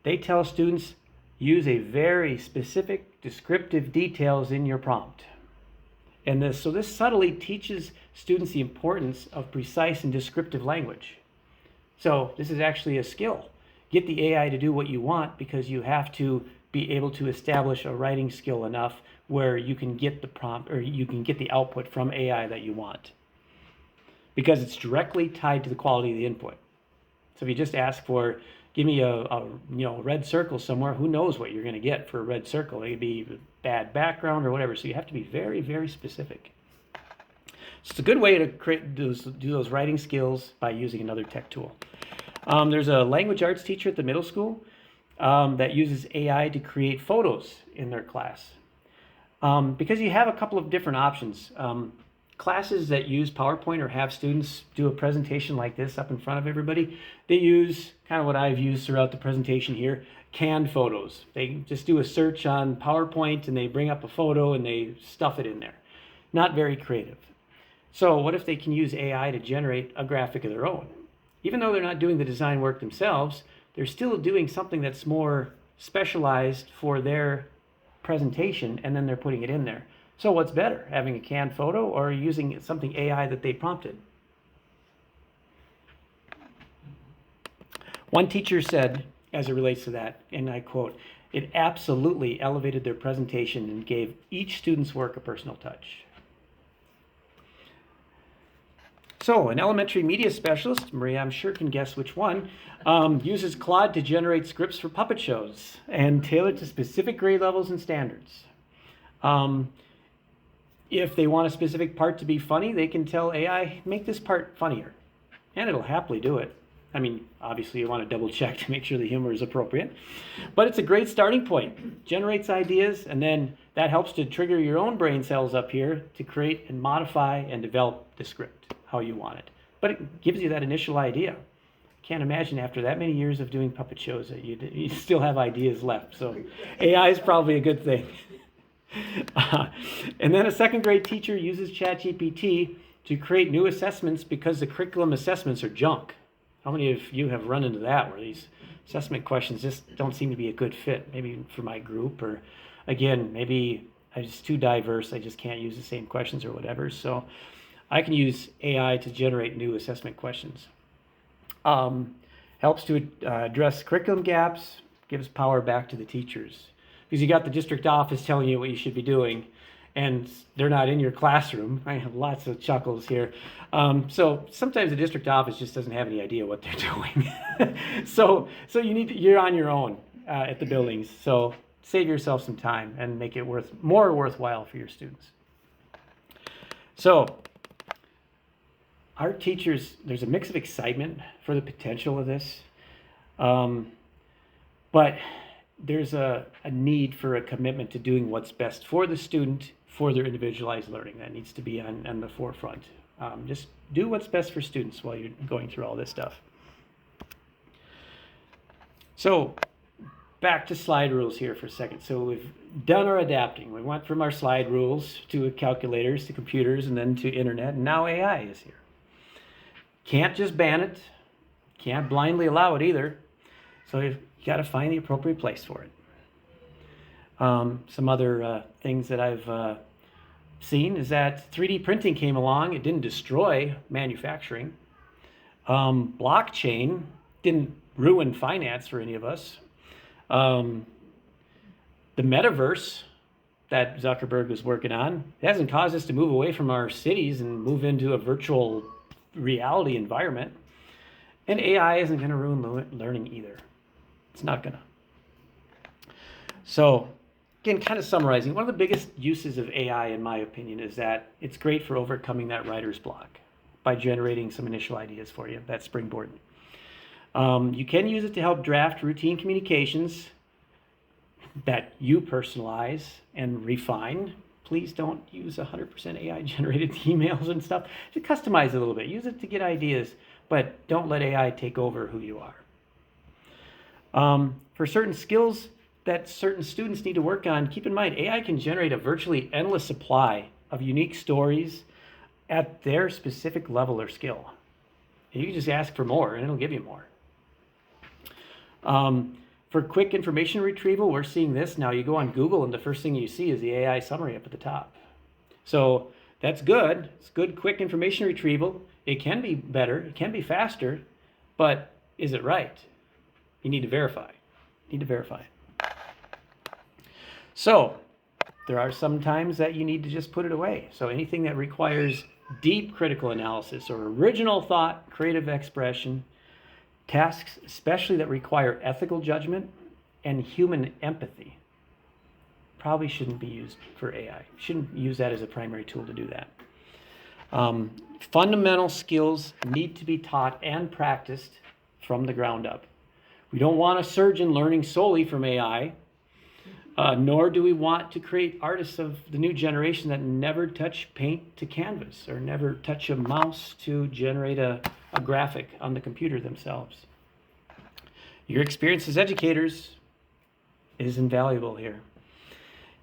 They tell students, use a very specific descriptive details in your prompt. And this subtly teaches students the importance of precise and descriptive language. So this is actually a skill. Get the AI to do what you want, because you have to be able to establish a writing skill enough where you can get the prompt, or you can get the output from AI that you want, because it's directly tied to the quality of the input. So if you just ask for, give me a red circle somewhere, who knows what you're going to get for a red circle? It could be bad background or whatever. So you have to be very, very specific. So it's a good way to do those writing skills by using another tech tool. There's a language arts teacher at the middle school that uses AI to create photos in their class. Because you have a couple of different options. Classes that use PowerPoint or have students do a presentation like this up in front of everybody, they use kind of what I've used throughout the presentation here, canned photos. They just do a search on PowerPoint and they bring up a photo and they stuff it in there. Not very creative. So what if they can use AI to generate a graphic of their own? Even though they're not doing the design work themselves, they're still doing something that's more specialized for their presentation, and then they're putting it in there. So what's better, having a canned photo or using something AI that they prompted? One teacher said, as it relates to that, and I quote, "It absolutely elevated their presentation and gave each student's work a personal touch." So an elementary media specialist, Maria I'm sure can guess which one, uses Claude to generate scripts for puppet shows and tailored to specific grade levels and standards. If they want a specific part to be funny, they can tell AI, make this part funnier. And it'll happily do it. I mean, obviously you want to double check to make sure the humor is appropriate. But it's a great starting point. Generates ideas, and then that helps to trigger your own brain cells up here to create and modify and develop the script how you want it. But it gives you that initial idea. Can't imagine after that many years of doing puppet shows that you still have ideas left. So AI is probably a good thing. And then a second grade teacher uses ChatGPT to create new assessments because the curriculum assessments are junk. How many of you have run into that, where these assessment questions just don't seem to be a good fit, maybe for my group, or again, maybe I'm just too diverse, I just can't use the same questions or whatever. So I can use AI to generate new assessment questions. Helps to address curriculum gaps, gives power back to the teachers. Because you got the district office telling you what you should be doing, and they're not in your classroom. I have lots of chuckles here. So sometimes the district office just doesn't have any idea what they're doing. so you're on your own at the buildings. So save yourself some time and make it more worthwhile for your students. So our teachers, there's a mix of excitement for the potential of this, but there's a need for a commitment to doing what's best for the student, for their individualized learning. That needs to be on the forefront. Just do what's best for students while you're going through all this stuff. So back to slide rules here for a second. So we've done our adapting. We went from our slide rules to calculators, to computers, and then to internet, and now AI is here. Can't just ban it. Can't blindly allow it either. So you've got to find the appropriate place for it. Some other things that I've seen is that 3D printing came along. It didn't destroy manufacturing. Blockchain didn't ruin finance for any of us. The metaverse that Zuckerberg was working on, it hasn't caused us to move away from our cities and move into a virtual reality environment. And AI isn't going to ruin learning either. It's not going to. So again, kind of summarizing, one of the biggest uses of AI, in my opinion, is that it's great for overcoming that writer's block by generating some initial ideas for you, that springboard. You can use it to help draft routine communications that you personalize and refine. Please don't use 100% AI-generated emails and stuff. Just customize it a little bit. Use it to get ideas, but don't let AI take over who you are. For certain skills that certain students need to work on, keep in mind, AI can generate a virtually endless supply of unique stories at their specific level or skill. And you can just ask for more, and it'll give you more. For quick information retrieval, we're seeing this now. You go on Google, and the first thing you see is the AI summary up at the top. So that's good. It's good, quick information retrieval. It can be better. It can be faster. But is it right? You need to verify. You need to verify. So there are some times that you need to just put it away. So anything that requires deep critical analysis or original thought, creative expression, tasks especially that require ethical judgment and human empathy probably shouldn't be used for AI. Shouldn't use that as a primary tool to do that. Fundamental skills need to be taught and practiced from the ground up. We don't want a surgeon learning solely from AI, nor do we want to create artists of the new generation that never touch paint to canvas or never touch a mouse to generate a graphic on the computer themselves. Your experience as educators is invaluable here.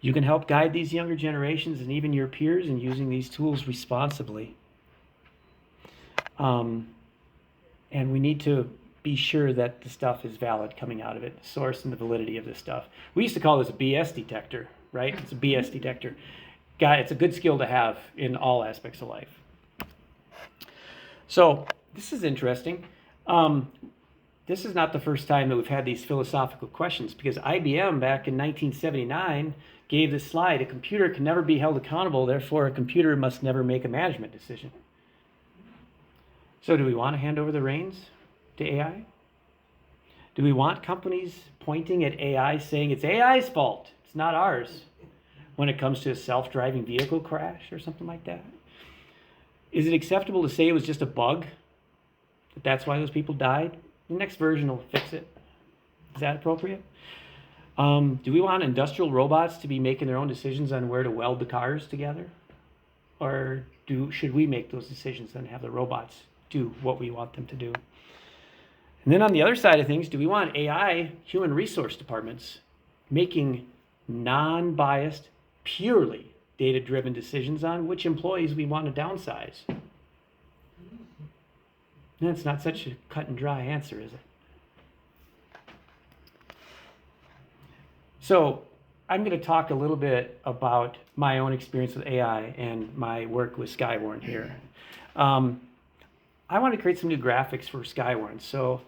You can help guide these younger generations and even your peers in using these tools responsibly. And we need to be sure that the stuff is valid coming out of it, the source and the validity of this stuff. We used to call this a BS detector, right? It's a BS detector. It's a good skill to have in all aspects of life. So this is interesting. This is not the first time that we've had these philosophical questions, because IBM back in 1979 gave this slide: a computer can never be held accountable, therefore a computer must never make a management decision. So do we want to hand over the reins to AI? Do we want companies pointing at AI saying it's AI's fault, it's not ours? when it comes to a self-driving vehicle crash or something like that? Is it acceptable to say it was just a bug? That that's why those people died? The next version will fix it. Is that appropriate? Do we want industrial robots to be making their own decisions on where to weld the cars together? Or should we make those decisions and have the robots do what we want them to do? And then on the other side of things, do we want AI, human resource departments, making non-biased, purely data-driven decisions on which employees we want to downsize? That's not such a cut and dry answer, is it? So I'm going to talk a little bit about my own experience with AI and my work with Skywarn here. I want to create some new graphics for Skywarn. So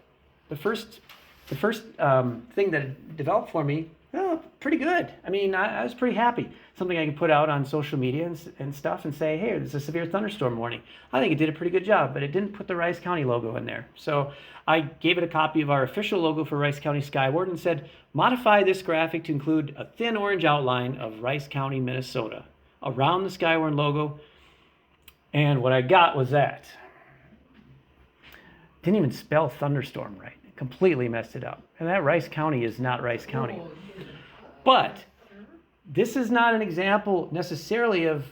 the first thing that it developed for me, pretty good. I mean, I was pretty happy. Something I could put out on social media and stuff and say, hey, there's a severe thunderstorm warning. I think it did a pretty good job, but it didn't put the Rice County logo in there. So I gave it a copy of our official logo for Rice County Skyward and said, modify this graphic to include a thin orange outline of Rice County, Minnesota around the Skywarn logo. And what I got was that. Didn't even spell thunderstorm right. It completely messed it up. And that Rice County is not Rice County. But this is not an example necessarily of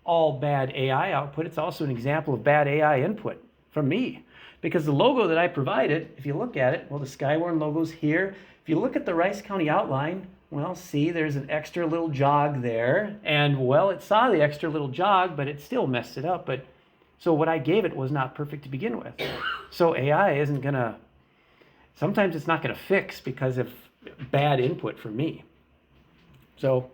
all bad AI output. It's also an example of bad AI input from me. Because the logo that I provided, if you look at it, well, the Skywarn logo's here. If you look at the Rice County outline, well, see, there's an extra little jog there. And, well, it saw the extra little jog, but it still messed it up. So what I gave it was not perfect to begin with. So AI isn't going to, sometimes it's not going to fix because of bad input from me. So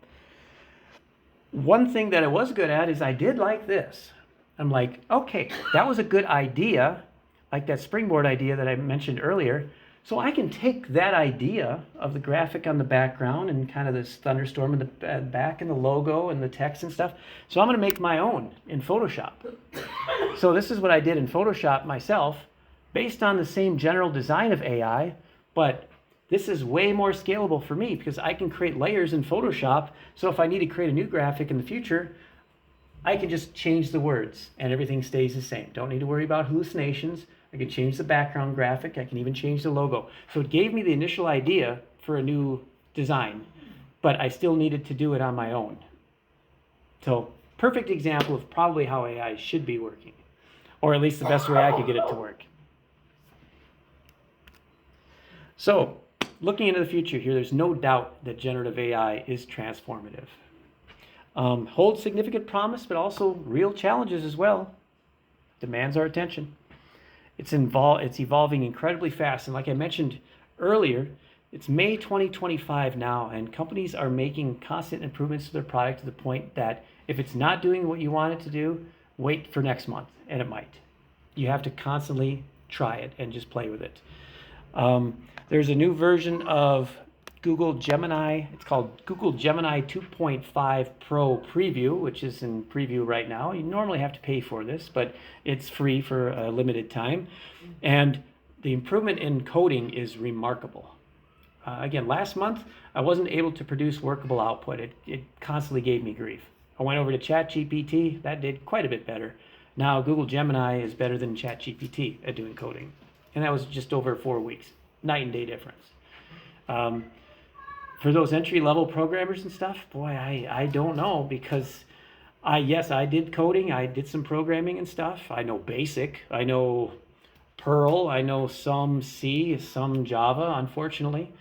one thing that I was good at is I did like this. I'm like, okay, that was a good idea, like that springboard idea that I mentioned earlier. So I can take that idea of the graphic on the background and kind of this thunderstorm in the back and the logo and the text and stuff. So I'm going to make my own in Photoshop. So this is what I did in Photoshop myself, based on the same general design of AI, but this is way more scalable for me because I can create layers in Photoshop. So if I need to create a new graphic in the future, I can just change the words and everything stays the same. Don't need to worry about hallucinations. I can change the background graphic. I can even change the logo. So it gave me the initial idea for a new design, but I still needed to do it on my own. So perfect example of probably how AI should be working, or at least the best way I could get it to work. So looking into the future here, there's no doubt that generative AI is transformative. Holds significant promise, but also real challenges as well. Demands our attention. It's evolving incredibly fast. And like I mentioned earlier, it's May 2025 now, and companies are making constant improvements to their product to the point that if it's not doing what you want it to do, wait for next month, and it might. You have to constantly try it and just play with it. There's a new version of Google Gemini. It's called Google Gemini 2.5 Pro Preview, which is in preview right now. You normally have to pay for this, but it's free for a limited time. And the improvement in coding is remarkable. Again, last month, I wasn't able to produce workable output. It constantly gave me grief. I went over to ChatGPT. That did quite a bit better. Now, Google Gemini is better than ChatGPT at doing coding. And that was just over 4 weeks. Night and day difference. For those entry-level programmers and stuff, boy, I don't know, because yes, I did coding, I did some programming and stuff. I know BASIC, I know Perl, I know some C, some Java, unfortunately.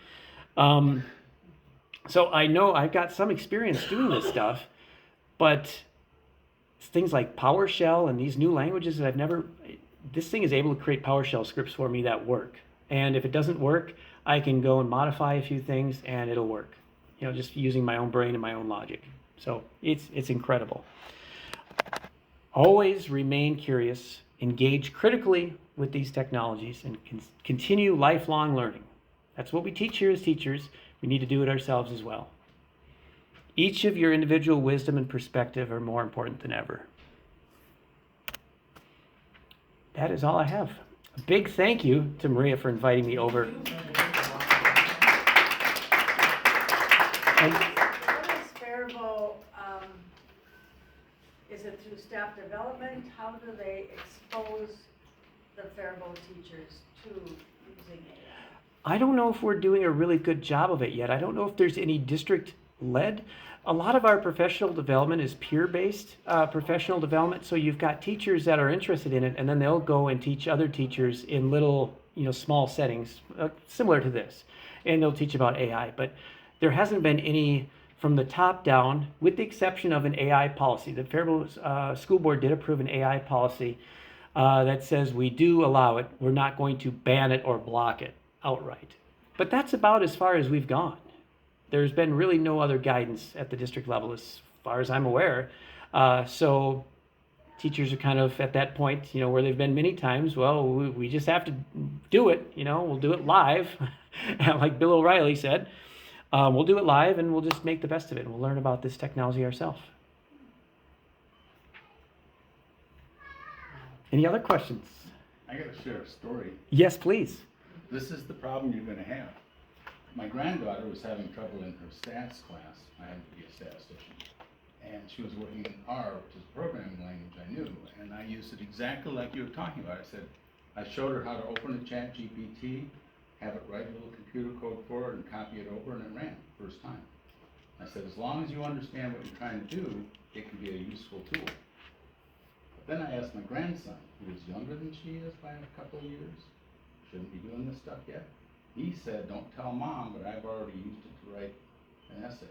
So I know I've got some experience doing this stuff, but things like PowerShell and these new languages that this thing is able to create PowerShell scripts for me that work. And if it doesn't work, I can go and modify a few things and it'll work. You know, just using my own brain and my own logic. So it's incredible. Always remain curious, engage critically with these technologies, and continue lifelong learning. That's what we teach here as teachers. We need to do it ourselves as well. Each of your individual wisdom and perspective are more important than ever. That is all I have. A big thank you to Maria for inviting me over. What is Faribault to staff development? How do they expose the Faribault teachers to using AI? I don't know if we're doing a really good job of it yet. I don't know if there's any district-led. A lot of our professional development is peer-based professional development. So you've got teachers that are interested in it, and then they'll go and teach other teachers in little, small settings, similar to this. And they'll teach about AI. But there hasn't been any from the top down, with the exception of an AI policy. The Faribault School Board did approve an AI policy that says we do allow it. We're not going to ban it or block it outright. But that's about as far as we've gone. There's been really no other guidance at the district level as far as I'm aware. So teachers are kind of at that point, where they've been many times, well, we just have to do it, we'll do it live, like Bill O'Reilly said. We'll do it live and we'll just make the best of it. We'll learn about this technology ourselves. Any other questions? I gotta share a story. Yes, please. This is the problem you're gonna have. My granddaughter was having trouble in her stats class. I happen to be a statistician. And she was working in R, which is a programming language I knew. And I used it exactly like you were talking about. I showed her how to open a chat GPT, have it write a little computer code for it and copy it over, and it ran first time. I said, as long as you understand what you're trying to do, it can be a useful tool. But then I asked my grandson, who is younger than she is by a couple of years, shouldn't be doing this stuff yet. He said, don't tell mom, but I've already used it to write an essay,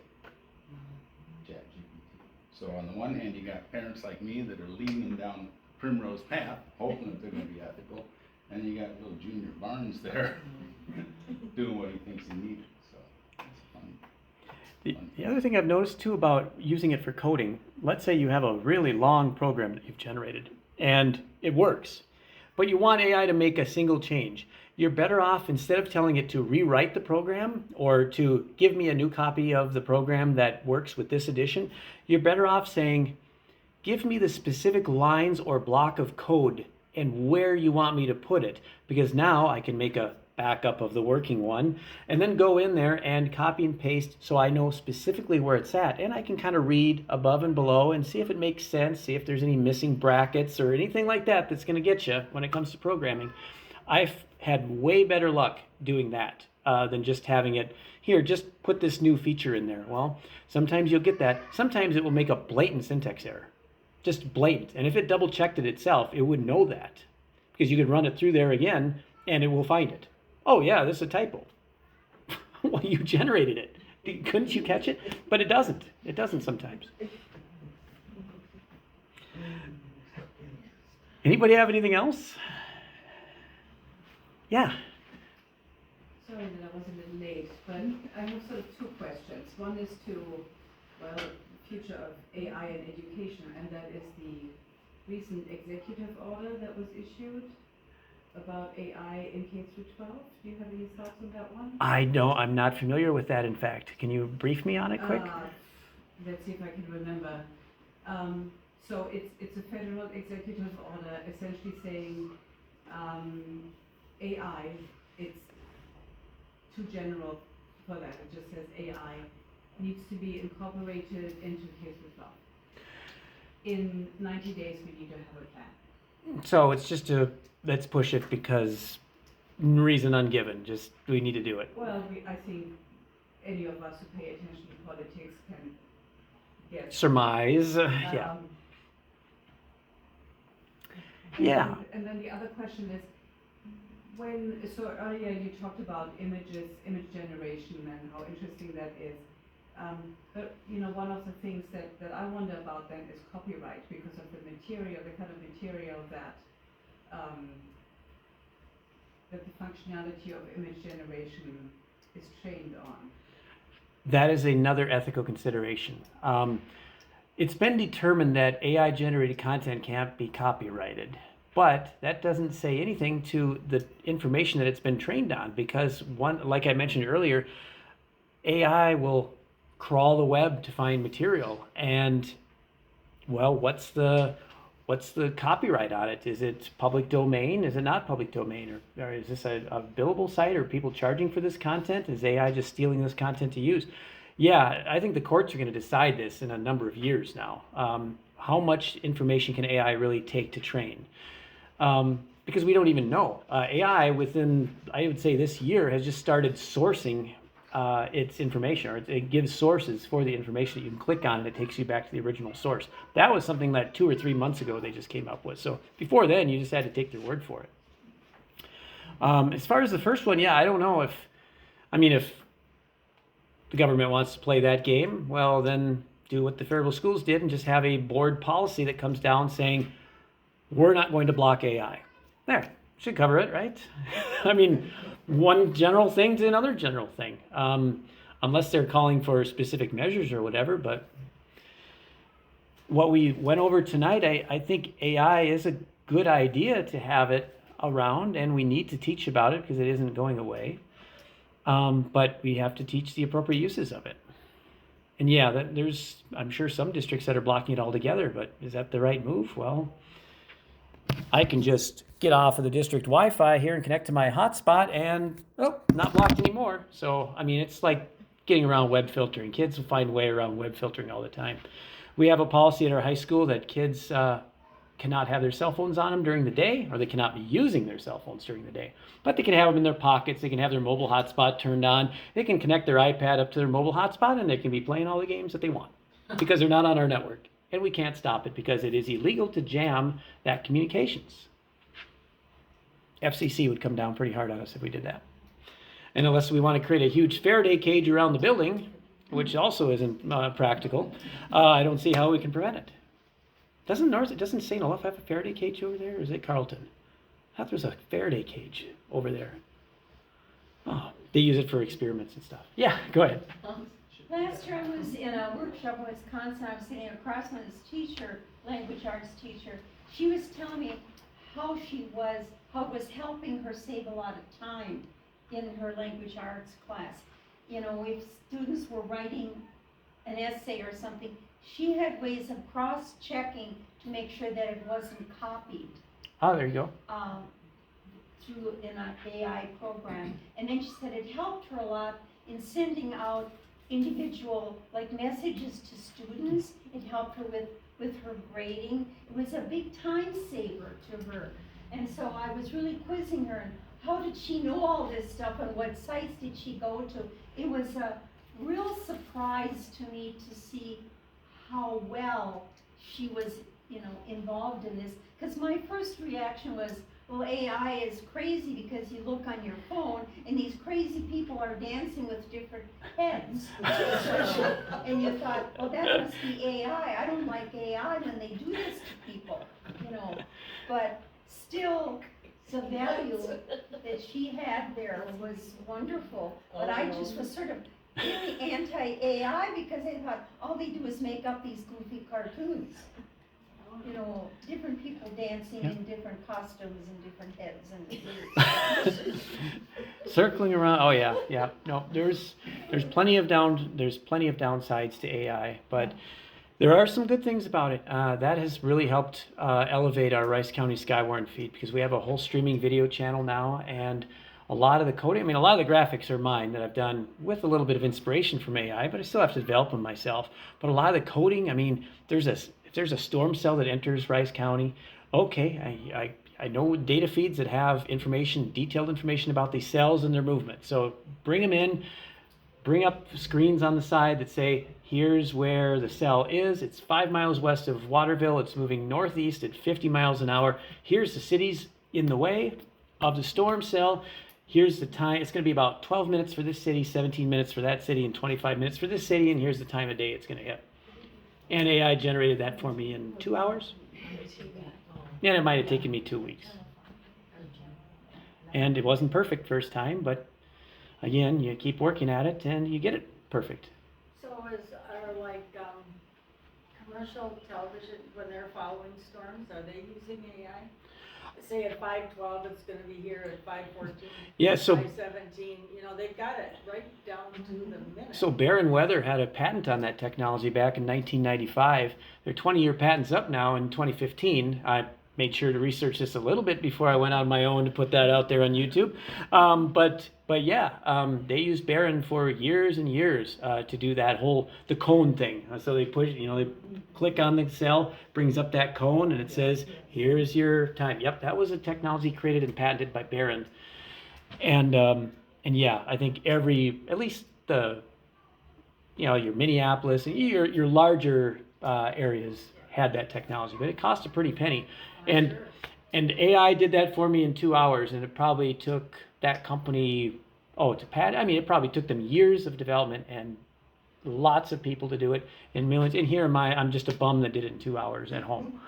chat GPT. So on the one hand, you got parents like me that are leading them down Primrose path, hoping that they're going to be ethical. And you got little Junior Barnes there doing what he thinks he needed. So it's fun. The other thing I've noticed too about using it for coding, let's say you have a really long program that you've generated and it works, but you want AI to make a single change. You're better off, instead of telling it to rewrite the program or to give me a new copy of the program that works with this edition, you're better off saying, give me the specific lines or block of code and where you want me to put it, because now I can make a backup of the working one and then go in there and copy and paste so I know specifically where it's at, and I can kind of read above and below and see if it makes sense, see if there's any missing brackets or anything like that that's going to get you when it comes to programming. I've had way better luck doing that than just having it, here, just put this new feature in there. Well, sometimes you'll get that. Sometimes it will make a blatant syntax error. Just blatant. And if it double checked it itself, it would know that, because you could run it through there again and it will find it. Oh yeah, this is a typo. Well, you generated it. Couldn't you catch it? But it doesn't. It doesn't sometimes. Anybody have anything else? Yeah. Sorry that I was a little late, but I have sort of two questions. One is future of AI in education, and that is the recent executive order that was issued about AI in K through 12. Do you have any thoughts on that one? I'm not familiar with that, in fact. Can you brief me on it quick? Let's see if I can remember. So it's a federal executive order essentially saying AI, it's too general for that. It just says AI needs to be incorporated into K through 12. In 90 days, we need to have a plan. So it's just let's push it because reason ungiven, just we need to do it. Well, I think any of us who pay attention to politics can get surmise, yeah. Yeah. And then the other question is, so earlier you talked about image generation and how interesting that is. But one of the things that I wonder about then is copyright, because of the material, the kind of material that the functionality of image generation is trained on. That is another ethical consideration. It's been determined that AI-generated content can't be copyrighted, but that doesn't say anything to the information that it's been trained on, because like I mentioned earlier, AI will crawl the web to find material, and well, what's the copyright on it? Is it public domain? Is it not public domain? Or is this a billable site? Are people charging for this content? Is AI just stealing this content to use? Yeah, I think the courts are going to decide this in a number of years now. how much information can AI really take to train? Because we don't even know. AI within, I would say this year, has just started sourcing its information, or it gives sources for the information that you can click on and it takes you back to the original source. That was something that 2 or 3 months ago they just came up with. So before then, you just had to take their word for it. As far as the first one, yeah, I don't know if the government wants to play that game, well, then do what the Faribault schools did and just have a board policy that comes down saying, we're not going to block AI. There, should cover it, right? I mean, one general thing to another general thing, unless they're calling for specific measures or whatever. But what we went over tonight, I think AI is a good idea to have it around, and we need to teach about it because it isn't going away. But we have to teach the appropriate uses of it. And yeah, there's, I'm sure, some districts that are blocking it altogether, but is that the right move? Well, I can just get off of the district Wi-Fi here and connect to my hotspot and, oh, not blocked anymore. So, I mean, it's like getting around web filtering. Kids will find a way around web filtering all the time. We have a policy at our high school that kids cannot have their cell phones on them during the day, or they cannot be using their cell phones during the day. But they can have them in their pockets. They can have their mobile hotspot turned on. They can connect their iPad up to their mobile hotspot, and they can be playing all the games that they want because they're not on our network. And we can't stop it because it is illegal to jam that communications. FCC would come down pretty hard on us if we did that. And unless we want to create a huge Faraday cage around the building, which also isn't practical, I don't see how we can prevent it. Doesn't St. Olaf have a Faraday cage over there, or is it Carleton? I thought there was a Faraday cage over there. Oh, they use it for experiments and stuff. Yeah, go ahead. Last year I was in a workshop in Wisconsin. I was sitting across from this teacher, language arts teacher. She was telling me how it was helping her save a lot of time in her language arts class. You know, if students were writing an essay or something, she had ways of cross-checking to make sure that it wasn't copied. Oh, there you go. Through an AI program. And then she said it helped her a lot in sending out individual messages to students. It helped her with her grading. It was a big time saver to her. And so I was really quizzing her, and how did she know all this stuff and what sites did she go to? It was a real surprise to me to see how well she was, involved in this. Because my first reaction was, well, AI is crazy because you look on your phone and these crazy people are dancing with different heads. And you thought, well, that must be AI. I don't like AI when they do this to people, But still, the value that she had there was wonderful. But I just was sort of really anti-AI because I thought all they do is make up these goofy cartoons. Different people dancing in different costumes and different heads and Circling around. Oh yeah. No, there's plenty of downsides to AI, but there are some good things about it. That has really helped elevate our Rice County Skywarn feed because we have a whole streaming video channel now, and a lot of the coding, a lot of the graphics are mine that I've done with a little bit of inspiration from AI, but I still have to develop them myself. But a lot of the coding, if there's a storm cell that enters Rice County, okay, I know data feeds that have detailed information about these cells and their movement. So bring them in, bring up screens on the side that say, here's where the cell is. It's 5 miles west of Waterville. It's moving northeast at 50 miles an hour. Here's the cities in the way of the storm cell. Here's the time. It's going to be about 12 minutes for this city, 17 minutes for that city, and 25 minutes for this city, and here's the time of day it's going to hit. And AI generated that for me in 2 hours. And it might have taken me 2 weeks. And it wasn't perfect first time, but again, you keep working at it and you get it perfect. So commercial television, when they're following storms, are they using AI? Say at 5:12, it's going to be here at 5:14. Yeah, so 5:17. They've got it right down to the minute. So Barron Weather had a patent on that technology back in 1995. Their 20-year patent's up now in 2015. made sure to research this a little bit before I went on my own to put that out there on YouTube. But yeah, they used Barron for years and years to do that the cone thing. So they push, they click on the cell, brings up that cone, and it says, here's your time. Yep, that was a technology created and patented by Barron. And yeah, I think at least your Minneapolis and your larger areas had that technology, but it cost a pretty penny. And AI did that for me in 2 hours, and it probably took that company, it probably took them years of development and lots of people to do it, and millions. And here I'm just a bum that did it in 2 hours at home.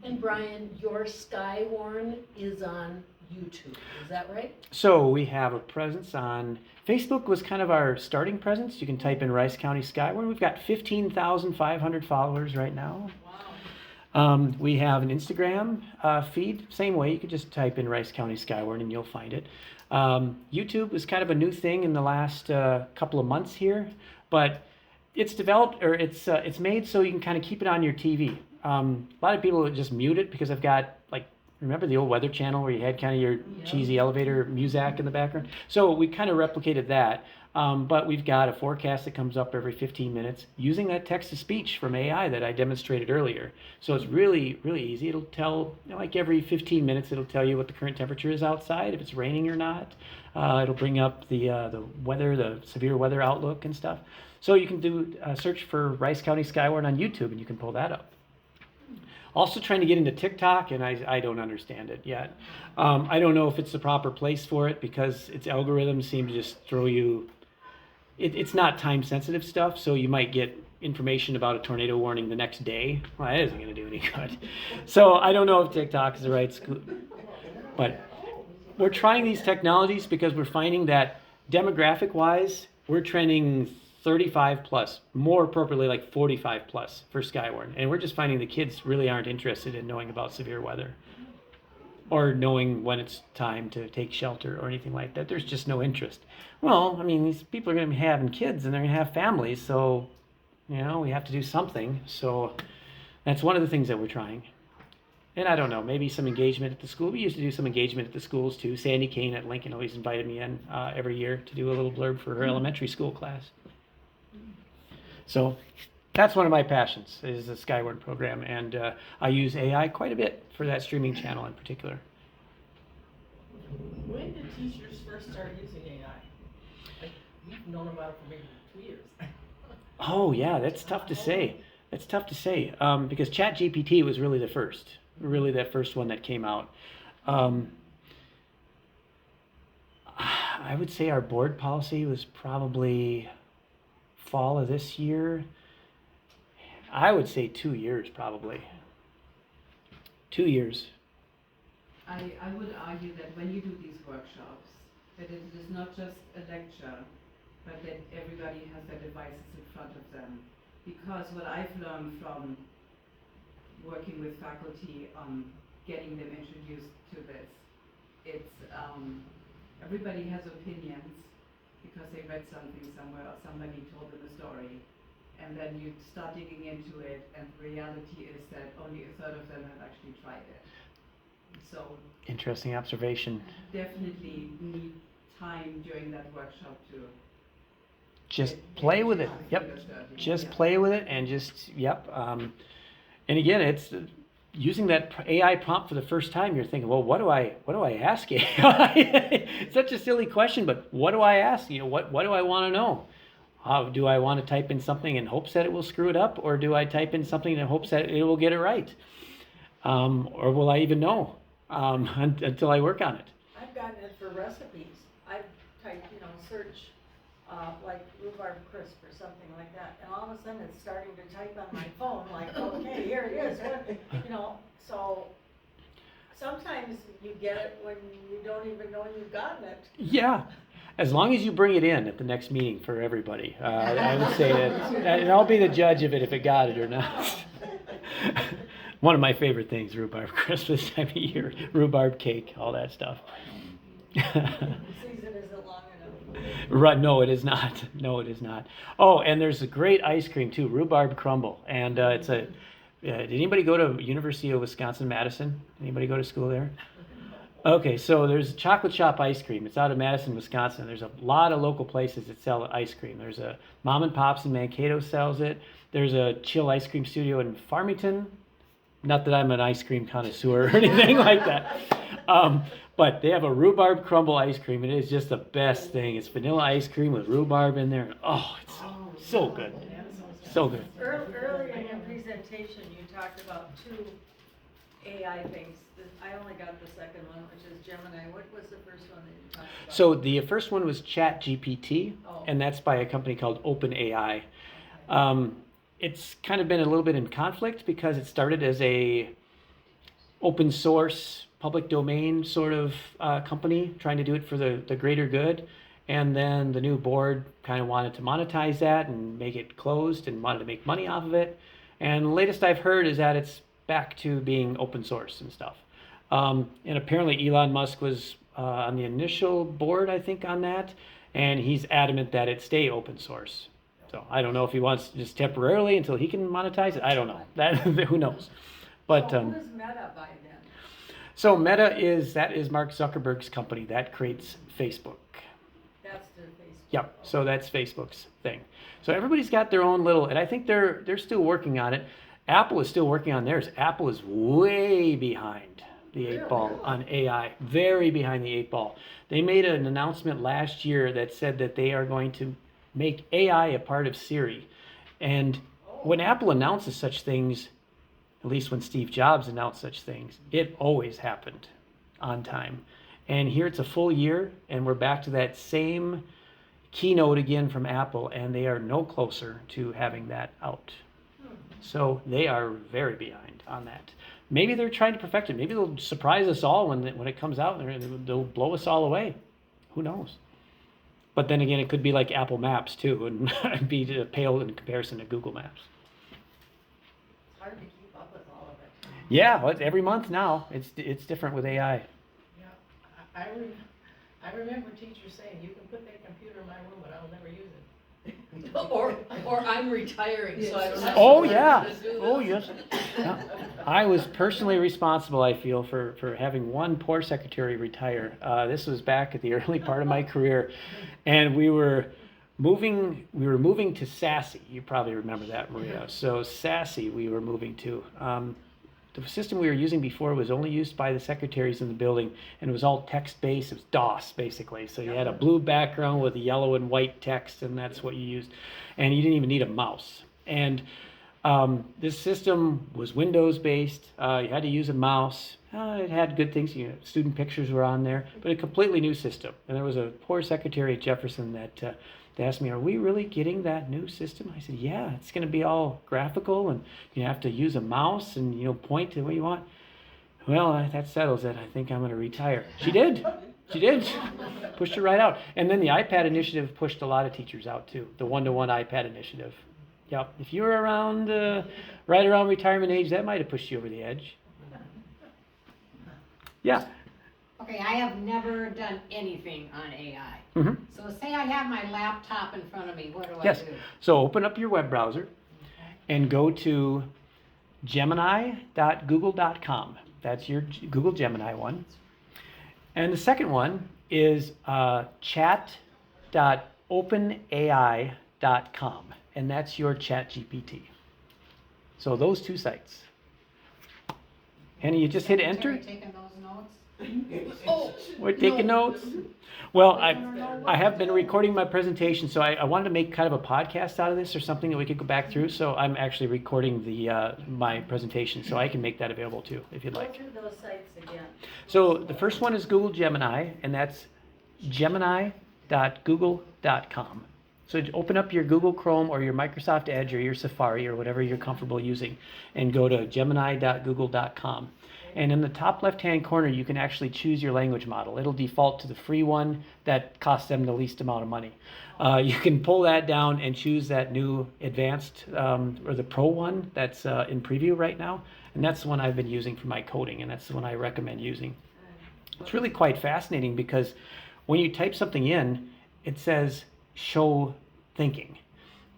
And Brian, your Skywarn is on YouTube, is that right? So we have a presence on Facebook. Was kind of our starting presence. You can type in Rice County Skywarn. We've got 15,500 followers right now. Wow. We have an Instagram feed. Same way, you could just type in Rice County Skywarn and you'll find it. YouTube was kind of a new thing in the last couple of months here, but it's developed, or it's made so you can kind of keep it on your TV. A lot of people just mute it because I've got, remember the old Weather Channel where you had kind of your cheesy elevator music in the background? So we kind of replicated that, but we've got a forecast that comes up every 15 minutes using that text-to-speech from AI that I demonstrated earlier. So it's really, really easy. It'll tell, every 15 minutes, it'll tell you what the current temperature is outside, if it's raining or not. It'll bring up the weather, the severe weather outlook and stuff. So you can do a search for Rice County Skywarn on YouTube, and you can pull that up. Also trying to get into TikTok, and I don't understand it yet. I don't know if it's the proper place for it because its algorithms seem to just throw you... It's not time-sensitive stuff, so you might get information about a tornado warning the next day. Well, that isn't going to do any good. So I don't know if TikTok is the right school. But we're trying these technologies because we're finding that demographic-wise, we're trending 35 plus, more appropriately 45 plus for Skywarn. And we're just finding the kids really aren't interested in knowing about severe weather or knowing when it's time to take shelter or anything like that. There's just no interest. Well, these people are going to be having kids and they're going to have families, so, we have to do something. So that's one of the things that we're trying. And I don't know, maybe some engagement at the school. We used to do some engagement at the schools too. Sandy Kane at Lincoln always invited me in every year to do a little blurb for her elementary school class. So that's one of my passions, is the Skywarn program, and I use AI quite a bit for that streaming channel in particular. When did teachers first start using AI? You've known about it for maybe 2 years. Oh yeah, that's tough to say. Because ChatGPT was really that first one that came out. I would say our board policy was probably fall of this year. I would say 2 years probably. 2 years. I would argue that when you do these workshops, that it is not just a lecture, but that everybody has their devices in front of them. Because what I've learned from working with faculty on getting them introduced to this, it's everybody has opinions because they read something somewhere or somebody told them a story, and then you start digging into it, and the reality is that only a third of them have actually tried it. So interesting observation. Definitely need time during that workshop to just play with it. Yep. Just play with it and and again, it's using that AI prompt for the first time. You're thinking, well, what do I ask AI? It's such a silly question, but what do I ask? What do I want to know? Do I want to type in something in hopes that it will screw it up, or do I type in something in hopes that it will get it right? Or will I even know until I work on it? I've gotten it for recipes. I've typed, search like rhubarb crisp or something like that, and all of a sudden it's starting to type on my phone like, okay, here it is. So sometimes you get it when you don't even know you've gotten it. Yeah. As long as you bring it in at the next meeting for everybody, I would say that, and I'll be the judge of it if it got it or not. One of my favorite things, rhubarb crisp this time of year, rhubarb cake, all that stuff. The season isn't long enough. Right? No, it is not. No, it is not. Oh, and there's a great ice cream too, rhubarb crumble, and it's Did anybody go to University of Wisconsin-Madison? Anybody go to school there? Okay, so there's Chocolate Shop Ice Cream. It's out of Madison, Wisconsin. There's a lot of local places that sell ice cream. There's a Mom and Pops in Mankato sells it. There's a Chill Ice Cream Studio in Farmington. Not that I'm an ice cream connoisseur or anything like that. But they have a rhubarb crumble ice cream, and it is just the best thing. It's vanilla ice cream with rhubarb in there. And oh, it's so good. So good. Earlier in your presentation, you talked about 2 AI things. I only got the second one, which is Gemini. What was the first one that you talked about? So the first one was ChatGPT, and that's by a company called OpenAI. It's kind of been a little bit in conflict because it started as a open source, public domain sort of company, trying to do it for the greater good. And then the new board kind of wanted to monetize that and make it closed and wanted to make money off of it. And the latest I've heard is that it's back to being open source and stuff. And apparently Elon Musk was on the initial board, I think, on that. And he's adamant that it stay open source. So I don't know if he wants to just temporarily until he can monetize it. I don't know. That who knows. But so who is Meta by then? So Meta is Mark Zuckerberg's company that creates Facebook. That's the Facebook. Yep. So that's Facebook's thing. So everybody's got their own little, and I think they're still working on it. Apple is still working on theirs. Apple is way behind the 8 ball on AI, very behind the 8 ball. They made an announcement last year that said that they are going to make AI a part of Siri. And when Apple announces such things, at least when Steve Jobs announced such things, it always happened on time. And here it's a full year, and we're back to that same keynote again from Apple, and they are no closer to having that out. So they are very behind on that. Maybe they're trying to perfect it. Maybe they'll surprise us all when it comes out, and they'll blow us all away. Who knows? But then again, it could be like Apple Maps too, and be pale in comparison to Google Maps. It's hard to keep up with all of it. Yeah, well, it's every month now. It's different with AI. Yeah, I remember teachers saying, you can put that computer in my room, but I'll never use it. or I'm retiring, so I don't have Oh to yeah. to do Oh this. yes. Yeah. I was personally responsible, I feel, for having one poor secretary retire. This was back at the early part of my career, and we were moving to Sassy. You probably remember that, Maria. So Sassy we were moving to. The system we were using before was only used by the secretaries in the building, and it was all text-based. It was DOS, basically. So you had a blue background with yellow and white text, and that's what you used. And you didn't even need a mouse. And this system was Windows-based. You had to use a mouse. It had good things. Student pictures were on there, but a completely new system. And there was a poor secretary at Jefferson that they asked me, are we really getting that new system? I said, yeah, it's going to be all graphical, and you have to use a mouse and point to what you want. Well, that settles it. I think I'm going to retire. She did. She did. Pushed her right out. And then the iPad initiative pushed a lot of teachers out too. The one-to-one iPad initiative. Yep. If you were around, right around retirement age, that might have pushed you over the edge. Yeah. Okay, I have never done anything on AI. Mm-hmm. So say I have my laptop in front of me, what do Yes. I do? So open up your web browser and go to gemini.google.com. That's your Google Gemini one. And the second one is chat.openai.com. And that's your ChatGPT. So those 2 sites. And you just hit enter. Taking those notes? We're taking notes. Well, I have been recording my presentation, so I wanted to make kind of a podcast out of this or something that we could go back through. So I'm actually recording my presentation, so I can make that available too, if you'd like. Go through those sites again. So the first one is Google Gemini, and that's gemini.google.com. So open up your Google Chrome or your Microsoft Edge or your Safari or whatever you're comfortable using, and go to gemini.google.com. And in the top left-hand corner, you can actually choose your language model. It'll default to the free one that costs them the least amount of money. You can pull that down and choose that new advanced or the pro one that's in preview right now. And that's the one I've been using for my coding, and that's the one I recommend using. It's really quite fascinating because when you type something in, it says show thinking.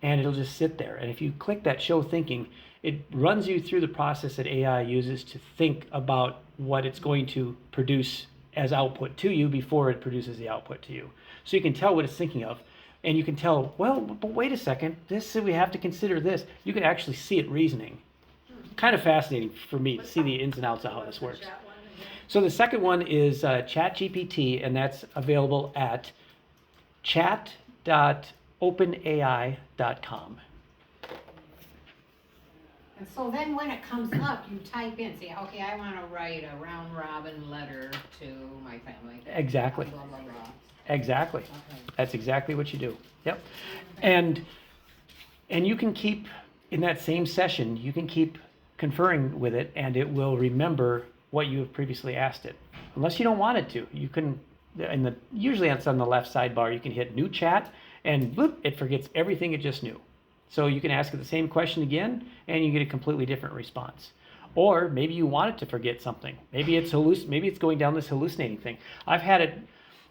and it'll just sit there. And if you click that show thinking, it runs you through the process that AI uses to think about what it's going to produce as output to you before it produces the output to you. So you can tell what it's thinking of, and you can tell, well, but wait a second, we have to consider this. You can actually see it reasoning. Kind of fascinating for me to see the ins and outs of how this works. So the second one is ChatGPT, and that's available at chat.openai.com. And so then when it comes up, you type in, say, okay, I want to write a round robin letter to my family. Exactly. Blah, blah, blah. Exactly. Okay. That's exactly what you do. Yep. And you can keep, in that same session, you can keep conferring with it, and it will remember what you have previously asked it. Unless you don't want it to. You can, usually it's on the left sidebar, you can hit new chat, and bloop, it forgets everything it just knew. So you can ask it the same question again, and you get a completely different response. Or maybe you want it to forget something. Maybe it's going down this hallucinating thing. I've had it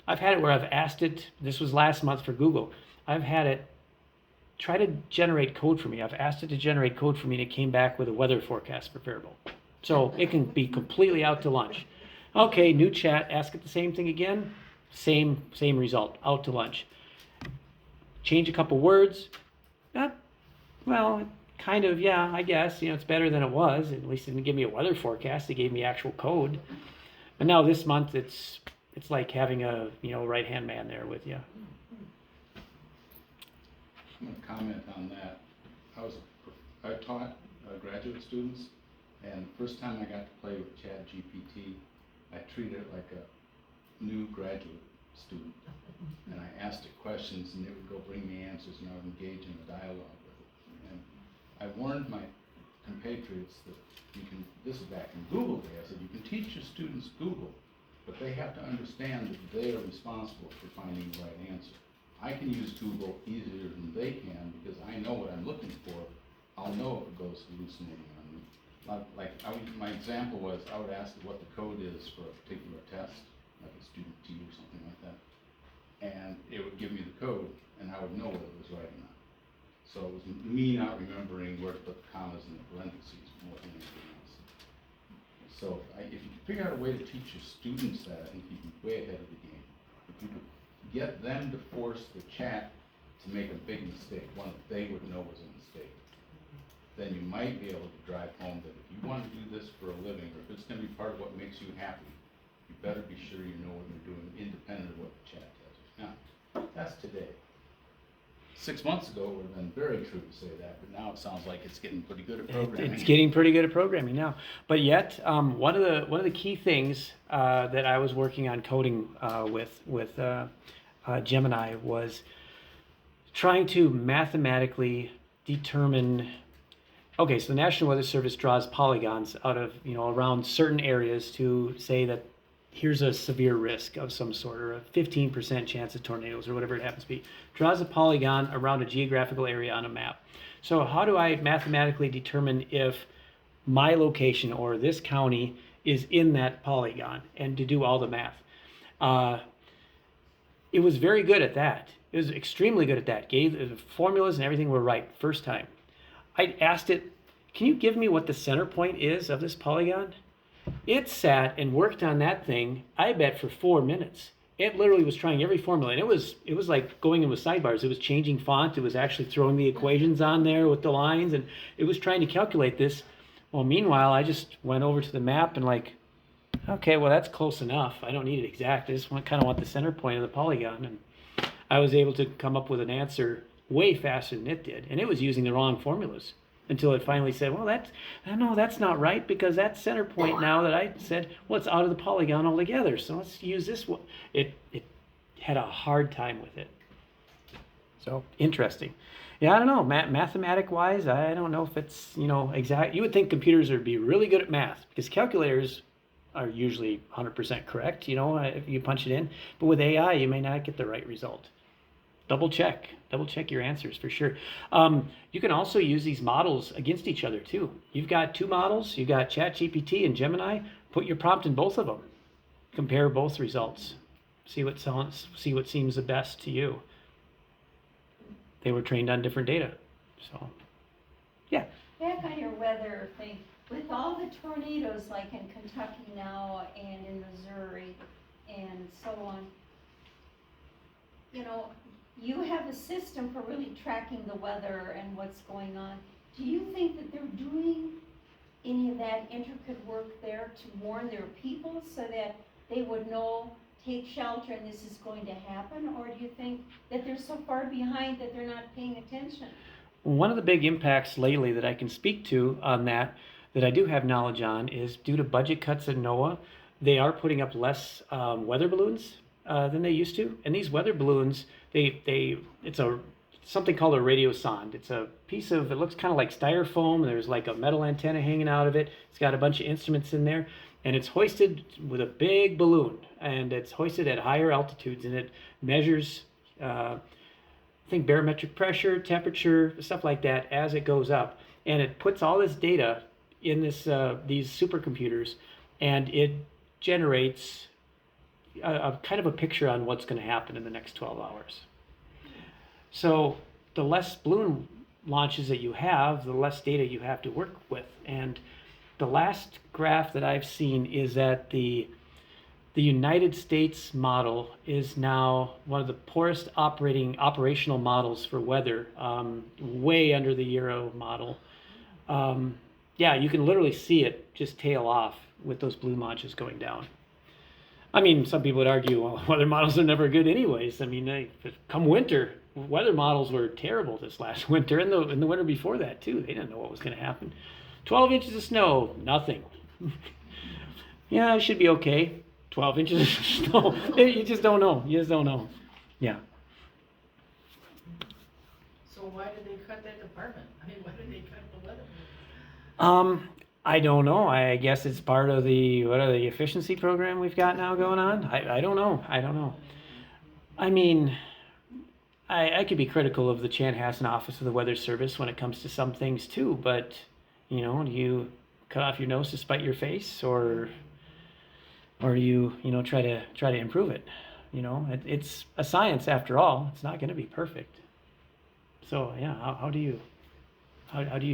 where I've asked it, this was last month for Google, I've had it try to generate code for me. I've asked it to generate code for me, and it came back with a weather forecast for Faribault. So it can be completely out to lunch. Okay, new chat, ask it the same thing again, same result, out to lunch. Change a couple words, well, kind of, yeah, I guess, it's better than it was. At least it didn't give me a weather forecast, it gave me actual code. But now this month, it's like having a, right-hand man there with you. I'm going to comment on that. I taught graduate students, and the first time I got to play with ChatGPT, I treated it like a new graduate student. And I asked it questions, and it would go bring me answers, and I would engage in a dialogue with it. And I warned my compatriots that this is back in Google day, I said, you can teach your students Google, but they have to understand that they are responsible for finding the right answer. I can use Google easier than they can because I know what I'm looking for. I'll know if it goes hallucinating on me. My example was I would ask it what the code is for a particular test, like a student T or something like that. And it would give me the code, and I would know whether it was right or not. So it was me not remembering where to put the commas and the parentheses more than anything else. So if you can figure out a way to teach your students that, I think you'd be way ahead of the game. If you could get them to force the chat to make a big mistake, one that they would know was a mistake, then you might be able to drive home that if you want to do this for a living, or if it's going to be part of what makes you happy, you better be sure you know what you're doing, independent of what the chat tells you. Now, that's today. 6 months ago, it would have been very true to say that, but now it sounds like it's getting pretty good at programming. It's getting pretty good at programming now. But yet, one of the key things that I was working on coding with Gemini was trying to mathematically determine. Okay, so the National Weather Service draws polygons out of around certain areas to say that here's a severe risk of some sort, or a 15% chance of tornadoes, or whatever it happens to be. Draws a polygon around a geographical area on a map. So how do I mathematically determine if my location or this county is in that polygon, and to do all the math? It was very good at that. It was extremely good at that. Gave the formulas and everything were right first time. I asked it, can you give me what the center point is of this polygon? It sat and worked on that thing, I bet, for 4 minutes. It literally was trying every formula, and it was like going in with sidebars. It was changing font. It was actually throwing the equations on there with the lines, and it was trying to calculate this. Well, meanwhile, I just went over to the map and okay, well, that's close enough. I don't need it exact. I just kind of want the center point of the polygon, and I was able to come up with an answer way faster than it did, and it was using the wrong formulas until it finally said, well, that's not right, because that center point now that I said, well, it's out of the polygon altogether, so let's use this one. It had a hard time with it. So, interesting. Yeah, I don't know, mathematic-wise, I don't know if it's, exact. You would think computers would be really good at math, because calculators are usually 100% correct, if you punch it in. But with AI, you may not get the right result. Double check your answers for sure. You can also use these models against each other too. You've got two models, you've got ChatGPT and Gemini. Put your prompt in both of them. Compare both results. See what seems the best to you. they were trained on different data. So, yeah. Back on your weather thing, with all the tornadoes like in Kentucky now and in Missouri and so on, you know, you have a system for really tracking the weather and what's going on. Do you think that they're doing any of that intricate work there to warn their people so that they would know, take shelter and this is going to happen? Or do you think that they're so far behind that they're not paying attention? One of the big impacts lately that I can speak to on that I do have knowledge on, is due to budget cuts at NOAA, they are putting up less weather balloons than they used to. And these weather balloons, it's something called a radiosonde. It's a piece of, it looks kind of like styrofoam. There's like a metal antenna hanging out of it. It's got a bunch of instruments in there, and it's hoisted with a big balloon, and it's hoisted at higher altitudes, and it measures, I think, barometric pressure, temperature, stuff like that as it goes up. And it puts all this data in these supercomputers, and it generates a kind of a picture on what's going to happen in the next 12 hours. So the less balloon launches that you have, the less data you have to work with. And the last graph that I've seen is that the United States model is now one of the poorest operational models for weather, way under the Euro model. Yeah, you can literally see it just tail off with those balloon launches going down. I mean, some people would argue, well, weather models are never good anyways. I mean, come winter, weather models were terrible this last winter, and the winter before that too. They didn't know what was going to happen. 12 inches of snow, nothing. Yeah, it should be okay. 12 inches of snow. You just don't know. You just don't know. Yeah. So why did they cut that department? I mean, why did they cut the weather? I don't know. I guess it's part of the efficiency program we've got now going on. I don't know. I mean, I could be critical of the Chanhassen Office of the Weather Service when it comes to some things too, but do you cut off your nose to spite your face, or do you try to improve it? It's a science after all. It's not going to be perfect. So yeah, how do you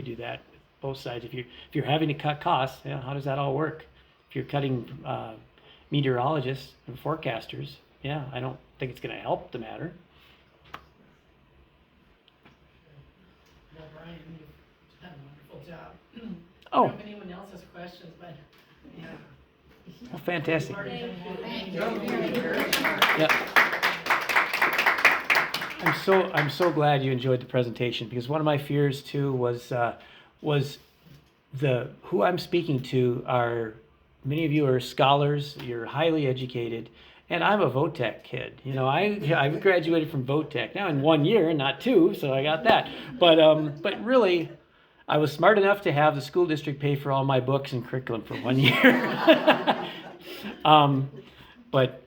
do that? Both sides. If you're having to cut costs, how does that all work? If you're cutting meteorologists and forecasters, I don't think it's going to help the matter. Well, Brian, you've done a wonderful job. Oh. I don't know if anyone else has questions, but yeah. Well, fantastic. Thank you. Yeah. I'm so glad you enjoyed the presentation, because one of my fears too was who I'm speaking to are, many of you are scholars, you're highly educated, and I'm a VOTEC kid. I graduated from VOTEC now in 1 year, not 2, so I got that. But really, I was smart enough to have the school district pay for all my books and curriculum for 1 year. But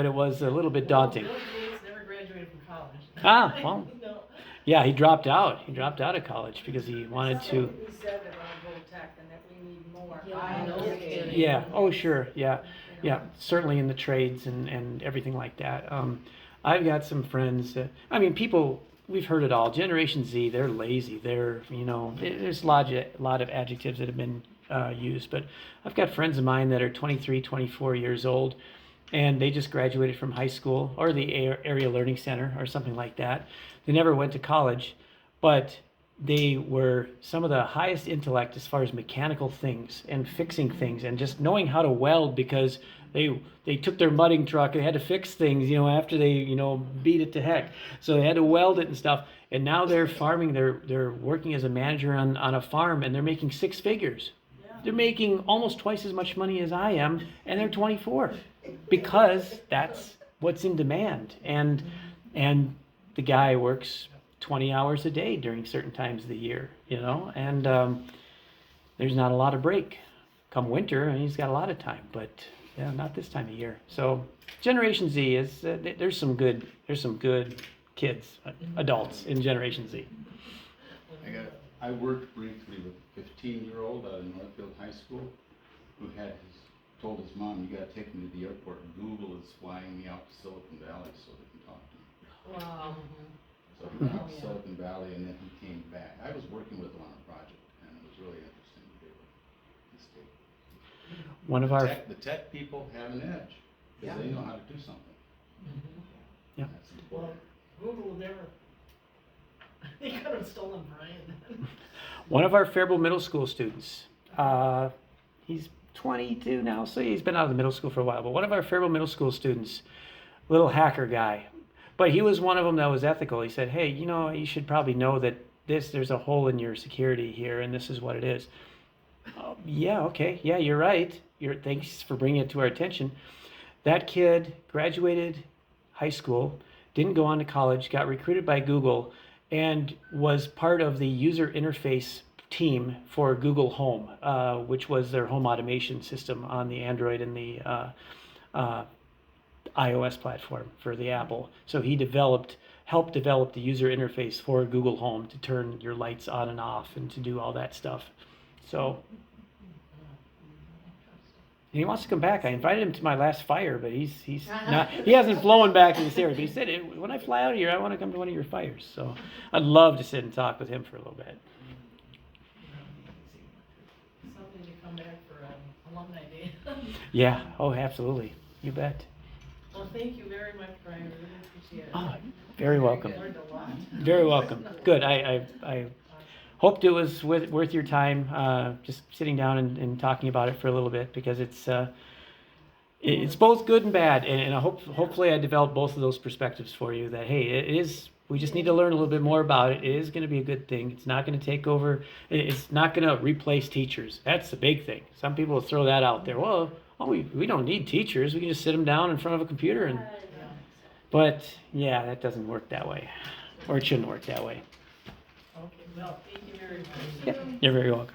it was a little bit daunting. Bill Gates never graduated from college. Well, No. yeah, he dropped out. He dropped out of college because he wanted to. He said about Voltech and that we need more. I know. Yeah. Oh, sure. Yeah. Yeah. Certainly in the trades and everything like that. I've got some friends that, people, we've heard it all. Generation Z, they're lazy. They're, there's a lot of adjectives that have been used, but I've got friends of mine that are 23, 24 years old, and they just graduated from high school or the area learning center or something like that. They never went to college, but they were some of the highest intellect as far as mechanical things and fixing things and just knowing how to weld, because they took their mudding truck and had to fix things, after they, beat it to heck. So they had to weld it and stuff. And now they're farming, they're working as a manager on a farm, and they're making 6 figures. They're making almost twice as much money as I am, and they're 24, because that's what's in demand. And the guy works 20 hours a day during certain times of the year, and there's not a lot of break. Come winter, he's got a lot of time, but not this time of year. So Generation Z is there's some good kids, adults in Generation Z. I worked briefly with a 15-year-old out of Northfield High School who told his mom, "You got to take me to the airport. Google is flying me out to Silicon Valley so they can talk to me." Wow. So he went out to Silicon Valley and then he came back. I was working with him on a project and it was really interesting to hear what his take. One of our The tech people have an edge because they know how to do something. Yeah. That's important. Well, Google never, they could have stolen Brian. One of our Faribault Middle School students, he's 22 now, so he's been out of the middle school for a while, but one of our Faribault Middle School students, little hacker guy, but he was one of them that was ethical. He said, hey, you know, you should probably know that there's a hole in your security here, and this is what it is. Yeah, okay, yeah, you're right. Thanks for bringing it to our attention. That kid graduated high school, didn't go on to college, got recruited by Google, and was part of the user interface team for Google Home, which was their home automation system on the Android and the iOS platform for the Apple. So he helped develop the user interface for Google Home to turn your lights on and off and to do all that stuff. So, and he wants to come back. I invited him to my last fire, but he hasn't flown back in this area. But he said, when I fly out of here, I want to come to one of your fires. So I'd love to sit and talk with him for a little bit. Something to come back for alumni day. Yeah, oh, absolutely. You bet. Well, thank you very much, Brian, I really appreciate it. Oh, very welcome. I learned a lot. Very welcome. Good. I hoped it was worth your time, just sitting down and talking about it for a little bit, because it's both good and bad, and hopefully I developed both of those perspectives for you, that hey, we just need to learn a little bit more about it. It is going to be a good thing. It's not going to take over. It's not going to replace teachers. That's the big thing. Some people will throw that out there. Well, we don't need teachers. We can just sit them down in front of a computer. But yeah, that doesn't work that way, or it shouldn't work that way. Okay, well, thank you very much. Yep, you're very welcome.